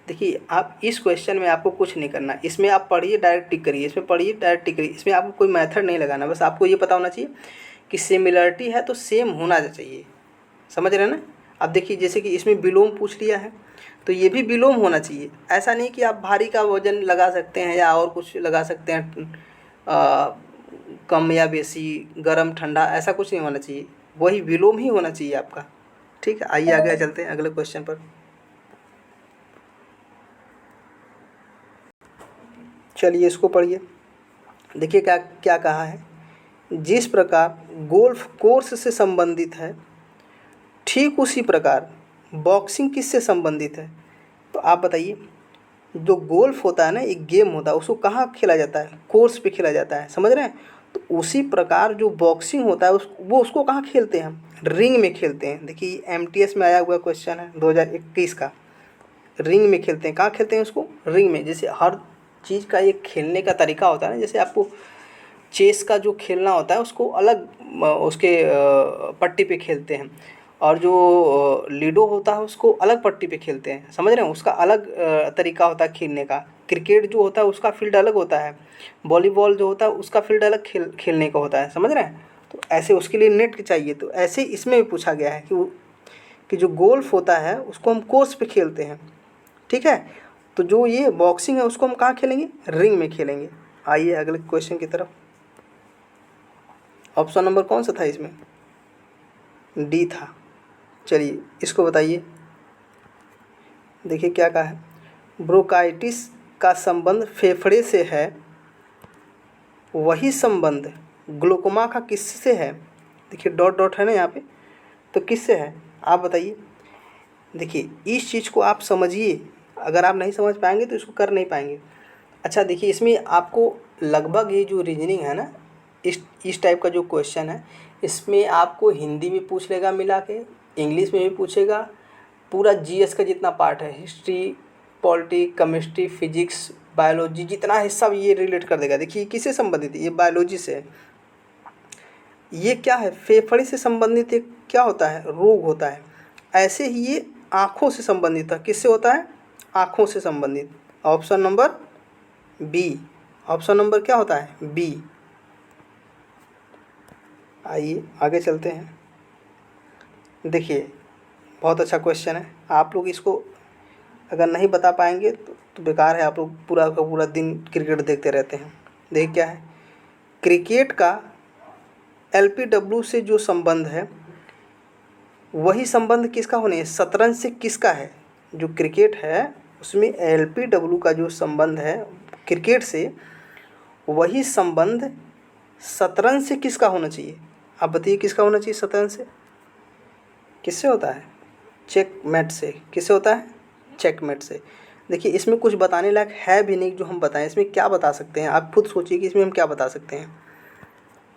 देखिए आप इस क्वेश्चन में आपको कुछ नहीं करना, इसमें आप पढ़िए डायरेक्ट टिक करिए, इसमें पढ़िए डायरेक्ट टिक करिए। इसमें आपको कोई मेथड नहीं लगाना, बस आपको ये पता होना चाहिए कि सिमिलरिटी है तो सेम होना चाहिए। समझ रहे हैं ना? अब देखिए जैसे कि इसमें विलोम पूछ लिया है तो ये भी विलोम होना चाहिए। ऐसा नहीं कि आप भारी का वजन लगा सकते हैं या और कुछ लगा सकते हैं, कम या बेसी, गर्म ठंडा, ऐसा कुछ नहीं होना चाहिए, वही विलोम ही होना चाहिए आपका। ठीक है, आइए आगे चलते हैं अगले क्वेश्चन पर। चलिए इसको पढ़िए। देखिए क्या क्या कहा है। जिस प्रकार गोल्फ कोर्स से संबंधित है, ठीक उसी प्रकार बॉक्सिंग किससे संबंधित है? तो आप बताइए, जो गोल्फ होता है ना, एक गेम होता है, उसको कहाँ खेला जाता है? कोर्स पे खेला जाता है, समझ रहे हैं? तो उसी प्रकार जो बॉक्सिंग होता है वो उसको कहाँ खेलते हैं हम? रिंग में खेलते हैं। देखिए एमटीएस में आया हुआ क्वेश्चन है 2021 का। रिंग में खेलते हैं। कहाँ खेलते हैं उसको? रिंग में। जैसे हर चीज़ का एक खेलने का तरीका होता है ना, जैसे आपको चेस का जो खेलना होता है उसको अलग उसके पट्टी पे खेलते हैं, और जो लूडो होता है उसको अलग पट्टी पे खेलते हैं, समझ रहे हैं? उसका अलग तरीका होता है खेलने का। क्रिकेट जो होता है उसका फील्ड अलग होता है, वॉलीबॉल जो होता है उसका फील्ड अलग खेलने का होता है, समझ रहे हैं? तो ऐसे उसके लिए नेट चाहिए। तो ऐसे इसमें भी पूछा गया है कि जो गोल्फ होता है उसको हम कोर्स पे खेलते हैं, ठीक है? तो जो ये बॉक्सिंग है उसको हम कहाँ खेलेंगे? रिंग में खेलेंगे। आइए अगले क्वेश्चन की तरफ। ऑप्शन नंबर कौन सा था इसमें? डी था। चलिए इसको बताइए। देखिए क्या कहा है। ब्रोंकाइटिस का संबंध फेफड़े से है, वही संबंध ग्लूकोमा का किससे है? देखिए डॉट डॉट है ना यहाँ पे, तो किससे है आप बताइए। देखिए इस चीज़ को आप समझिए, अगर आप नहीं समझ पाएंगे तो इसको कर नहीं पाएंगे। अच्छा देखिए, इसमें आपको लगभग ये जो रीजनिंग है ना, इस टाइप का जो क्वेश्चन है, इसमें आपको हिंदी में पूछ लेगा मिला के, इंग्लिश में भी पूछेगा, पूरा जीएस का जितना पार्ट है, history, polity, chemistry, physics, biology, जितना है सब ये रिलेट कर देगा। देखिए किससे संबंधित है? ये बायोलॉजी से है। ये क्या है? फेफड़े से संबंधित एक क्या होता है? रोग होता है। ऐसे ही ये आँखों से संबंधित है। किससे होता है? आँखों से संबंधित। Option number B. Option number क्या होता है? बी। आइए आगे चलते हैं। देखिए बहुत अच्छा क्वेश्चन है। आप लोग इसको अगर नहीं बता पाएंगे तो बेकार है, आप लोग पूरा का पूरा दिन क्रिकेट देखते रहते हैं। देखिए क्या है, क्रिकेट का एलपीडब्ल्यू से जो संबंध है, वही संबंध किसका होने है? शतरंज से किसका है? जो क्रिकेट है उसमें एलपीडब्ल्यू का जो संबंध है क्रिकेट से, वही संबंध शतरंज से किसका होना चाहिए? आप बताइए किसका होना चाहिए? शतरंज से किससे होता है? चेकमेट से। किससे होता है? चेकमेट से। देखिए इसमें कुछ बताने लायक है भी नहीं जो हम बताएं। इसमें क्या बता सकते हैं? आप खुद सोचिए कि इसमें हम क्या बता सकते हैं।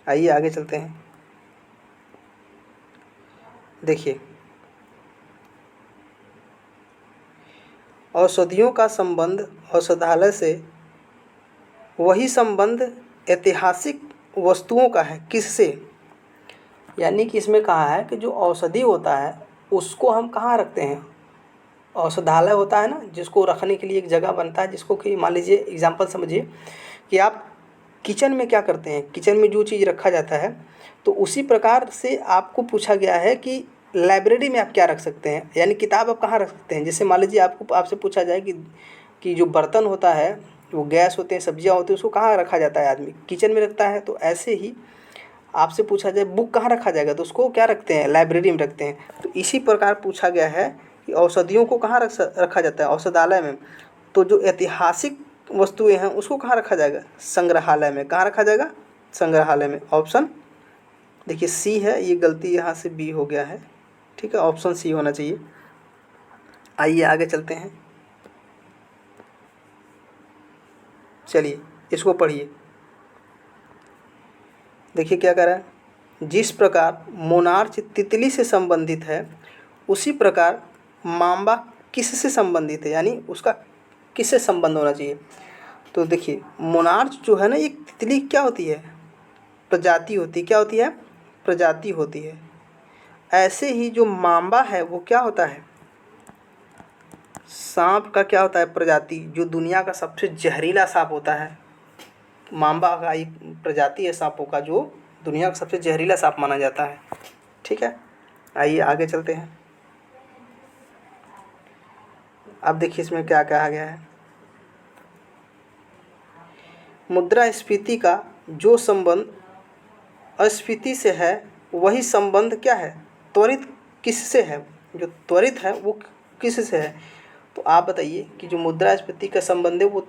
आइए आगे चलते हैं। देखिए औषधियों का संबंध औषधालय से, वही संबंध ऐतिहासिक वस्तुओं का है। किससे? यानी कि इसमें कहा है कि जो औषधि होता है उसको हम कहाँ रखते हैं? औषधालय होता है ना, जिसको रखने के लिए एक जगह बनता है, जिसको कि मान लीजिए एग्जांपल समझिए कि आप किचन में क्या करते हैं, किचन में जो चीज़ रखा जाता है, तो उसी प्रकार से आपको पूछा गया है कि लाइब्रेरी में आप क्या रख सकते हैं, यानी किताब आप कहाँ रख सकते हैं। जैसे मान लीजिए आपसे पूछा जाए कि जो बर्तन होता है, वो गैस होते हैं, सब्जियां होती हैं, उसको कहाँ रखा जाता है? आदमी किचन में रखता है। तो ऐसे ही आपसे पूछा जाए बुक कहाँ रखा जाएगा, तो उसको क्या रखते हैं? लाइब्रेरी में रखते हैं। तो इसी प्रकार पूछा गया है कि औषधियों को कहाँ रखा जाता है? औषधालय में। तो जो ऐतिहासिक वस्तुएं हैं उसको कहाँ रखा जाएगा? संग्रहालय में। कहाँ रखा जाएगा? संग्रहालय में। ऑप्शन देखिए सी है, ये गलती यहाँ से बी हो गया है, ठीक है? ऑप्शन सी होना चाहिए। आइए आगे चलते हैं। चलिए इसको पढ़िए। देखिए क्या कह रहा है। जिस प्रकार मोनार्च तितली से संबंधित है, उसी प्रकार मांबा किससे संबंधित है? यानी उसका किससे संबंध होना चाहिए? तो देखिए मोनार्च जो है ना, एक तितली क्या होती है? प्रजाति होती है। क्या होती है? प्रजाति होती है। ऐसे ही जो मांबा है वो क्या होता है? सांप का क्या होता है? प्रजाति। जो दुनिया का सबसे जहरीला सांप होता है, मांबा का एक प्रजाति है सांपों का, जो दुनिया का सबसे जहरीला सांप माना जाता है, ठीक है? आइए आगे चलते हैं। अब देखिए इसमें क्या कहा गया है। मुद्रास्फीति का जो संबंध अस्फीति से है, वही संबंध क्या है? त्वरित किससे है? जो त्वरित है वो किससे है? तो आप बताइए कि जो मुद्रास्फीति का संबंध है वो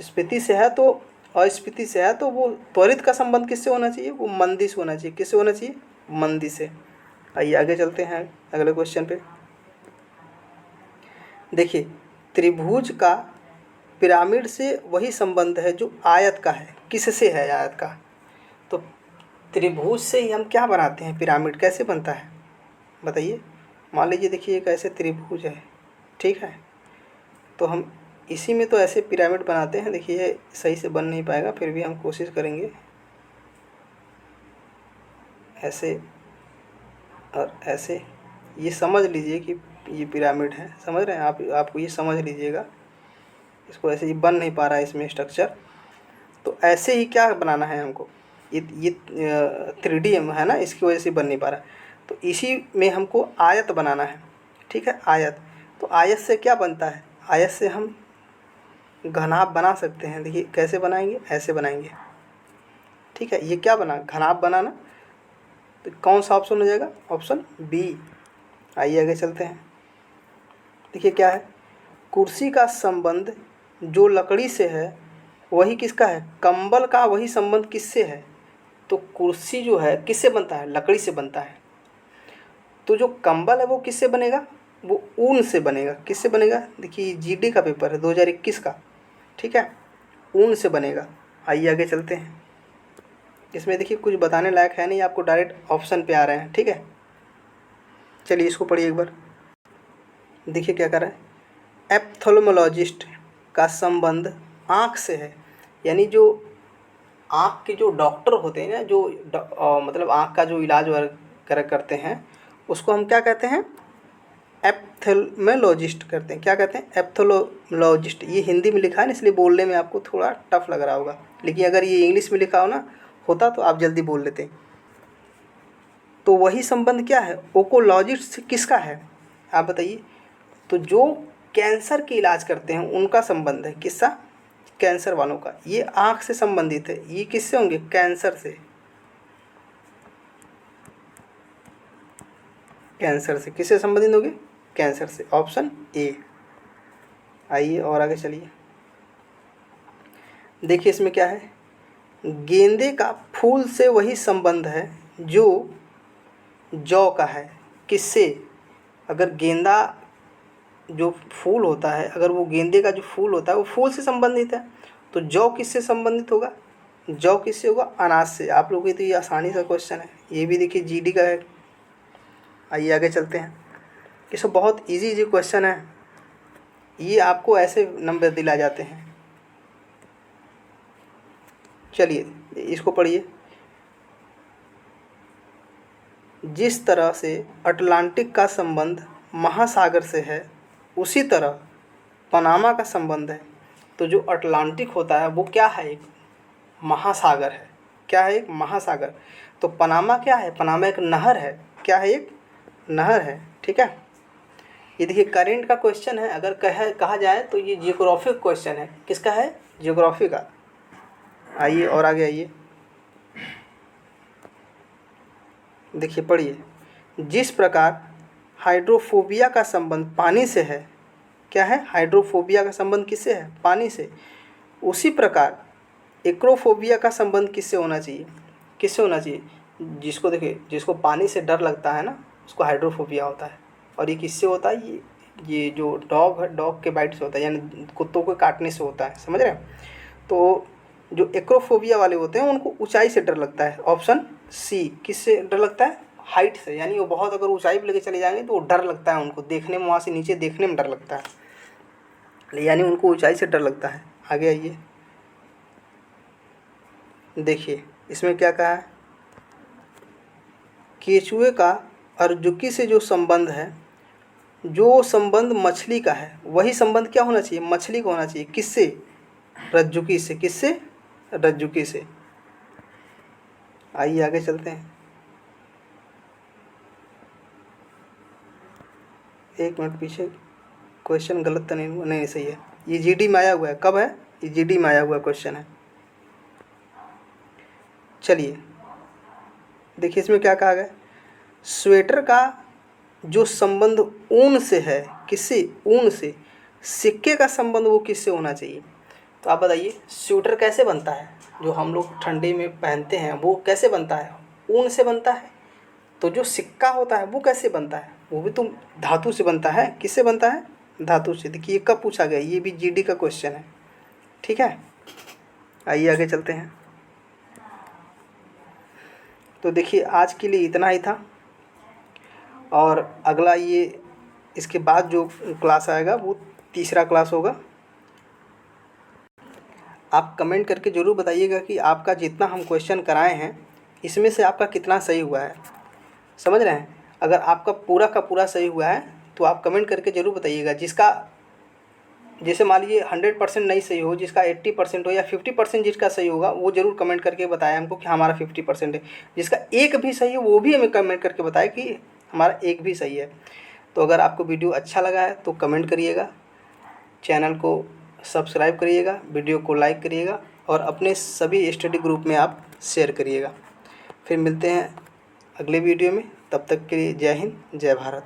स्फीति से है तो अस्फीति से है तो वो त्वरित का संबंध किससे होना चाहिए? वो मंदी से होना चाहिए। किससे होना चाहिए? मंदी से। आइए आगे चलते हैं अगले क्वेश्चन पे। देखिए, त्रिभुज का पिरामिड से वही संबंध है जो आयत का है। किससे है आयत का? तो त्रिभुज से ही हम क्या बनाते हैं? पिरामिड कैसे बनता है बताइए। मान लीजिए, देखिए एक ऐसे त्रिभुज है, ठीक है, तो हम इसी में तो ऐसे पिरामिड बनाते हैं। देखिए सही से बन नहीं पाएगा, फिर भी हम कोशिश करेंगे। ऐसे और ऐसे, ये समझ लीजिए कि ये पिरामिड है। समझ रहे हैं आप? आपको ये समझ लीजिएगा। इसको ऐसे ही बन नहीं पा रहा है इसमें स्ट्रक्चर, तो ऐसे ही क्या बनाना है हमको? ये 3D है ना, इसकी वजह से बन नहीं पा रहा। तो इसी में हमको आयत बनाना है, ठीक है, आयत। तो आयत से क्या बनता है? आयत से हम घनाभ बना सकते हैं। देखिए कैसे बनाएंगे? ऐसे बनाएंगे, ठीक है। ये क्या बना? घनाभ बनाना। तो कौन सा ऑप्शन हो जाएगा? Option B. आइए आगे चलते हैं। देखिए क्या है, कुर्सी का संबंध जो लकड़ी से है वही किसका है? कंबल का वही संबंध किससे है? तो कुर्सी जो है किससे बनता है? लकड़ी से बनता है। तो जो कंबल है वो किससे बनेगा? वो ऊन से बनेगा। किससे बनेगा? देखिए जीडी का पेपर है 2021 का, ठीक है, ऊन से बनेगा। आइए आगे चलते हैं। इसमें देखिए कुछ बताने लायक है नहीं, आपको डायरेक्ट ऑप्शन पे आ रहे हैं, ठीक है। चलिए इसको पढ़िए एक बार। देखिए क्या कर रहा है, एप्थोल्मोलॉजिस्ट का संबंध आँख से है। यानी जो आँख के जो डॉक्टर होते हैं ना, जो मतलब आँख का जो इलाज वगैरह करते हैं, उसको हम क्या कहते हैं? एप्थेल्मोलॉजिस्ट करते हैं। क्या कहते हैं? एप्थोलॉजिस्ट। ये हिंदी में लिखा है ना, इसलिए बोलने में आपको थोड़ा टफ लग रहा होगा, लेकिन अगर ये इंग्लिश में लिखा हो ना होता तो आप जल्दी बोल लेते। तो वही संबंध क्या है? ओकोलॉजिस्ट किसका है आप बताइए? तो जो कैंसर के इलाज करते हैं उनका संबंध है। किसका? कैंसर वालों का। ये आँख से संबंधित है। ये किससे होंगे? कैंसर से। कैंसर से। किससे संबंधित होंगे? कैंसर से। Option A. आइए और आगे चलिए। देखिए इसमें क्या है, गेंदे का फूल से वही संबंध है जो जौ का है। किससे? अगर गेंदा जो फूल होता है, अगर वो गेंदे का जो फूल होता है वो फूल से संबंधित है, तो जौ किससे संबंधित होगा? जौ किससे होगा? अनाज से। आप लोगों की तो ये आसानी सा क्वेश्चन है, ये भी देखिए जीडी का है। आइए आगे चलते हैं। ये सब बहुत इजी क्वेश्चन है, ये आपको ऐसे नंबर दिला जाते हैं। चलिए इसको पढ़िए। जिस तरह से अटलांटिक का संबंध महासागर से है उसी तरह पनामा का संबंध है। तो जो अटलांटिक होता है वो क्या है? एक महासागर है। क्या है? एक महासागर। तो पनामा क्या है? पनामा एक नहर है। क्या है? एक नहर है, ठीक है। ये देखिए करेंट का क्वेश्चन है, अगर कहा जाए तो ये जियोग्राफिक क्वेश्चन है। किसका है? जियोग्राफी का। आइए और आगे आइए। देखिए पढ़िए। जिस प्रकार हाइड्रोफोबिया का संबंध पानी से है, क्या है? हाइड्रोफोबिया का संबंध किससे है? पानी से। उसी प्रकार एक्रोफोबिया का संबंध किससे होना चाहिए? किससे होना चाहिए? जिसको देखिए, जिसको पानी से डर लगता है ना, उसको हाइड्रोफोबिया होता है। और ये किससे होता है? ये जो डॉग है, डॉग के बाइट से होता है, यानी कुत्तों को काटने से होता है। समझ रहे हैं? तो जो एक्रोफोबिया वाले होते हैं उनको ऊंचाई से डर लगता है। Option C. किससे डर लगता है? हाइट से। यानी वो बहुत अगर ऊंचाई पर लेके चले जाएंगे तो वो डर लगता है उनको देखने में, वहाँ से नीचे देखने में डर लगता है, यानी उनको ऊंचाई से डर लगता है। आगे आइए। देखिए इसमें क्या कहा है, केचुए का अर्जुकी से जो संबंध है, जो संबंध मछली का है वही संबंध क्या होना चाहिए? मछली को होना चाहिए। किससे? रज्जुकी से। किससे? रज्जुकी से। आइए आगे चलते हैं। एक मिनट पीछे, क्वेश्चन गलत तो नहीं हुआ? नहीं सही है। ये जीडी में आया हुआ है। कब है? ये जीडी में आया हुआ क्वेश्चन है। चलिए देखिए इसमें क्या कहा गया, स्वेटर का जो संबंध ऊन से है, किससे? ऊन से। सिक्के का संबंध वो किससे होना चाहिए? तो आप बताइए स्वेटर कैसे बनता है, जो हम लोग ठंडी में पहनते हैं वो कैसे बनता है? ऊन से बनता है। तो जो सिक्का होता है वो कैसे बनता है? वो भी तो धातु से बनता है। किससे बनता है? धातु से। देखिए कब पूछा गया, ये भी जीडी का क्वेश्चन है। ठीक है, आइए आगे चलते हैं। तो देखिए आज के लिए इतना ही था, और अगला ये इसके बाद जो क्लास आएगा वो तीसरा क्लास होगा। आप कमेंट करके ज़रूर बताइएगा कि आपका जितना हम क्वेश्चन कराए हैं इसमें से आपका कितना सही हुआ है। समझ रहे हैं? अगर आपका पूरा का पूरा सही हुआ है तो आप कमेंट करके ज़रूर बताइएगा। जिसका जैसे मान लीजिए 100% नहीं सही हो, जिसका 80% हो या 50% जिसका सही होगा वो ज़रूर कमेंट करके बताए हमको कि हमारा 50% है। जिसका एक भी सही है वो भी हमें कमेंट करके बताए कि हमारा एक भी सही है। तो अगर आपको वीडियो अच्छा लगा है तो कमेंट करिएगा, चैनल को सब्सक्राइब करिएगा, वीडियो को लाइक करिएगा और अपने सभी स्टडी ग्रुप में आप शेयर करिएगा। फिर मिलते हैं अगले वीडियो में, तब तक के लिए जय हिंद, जय भारत।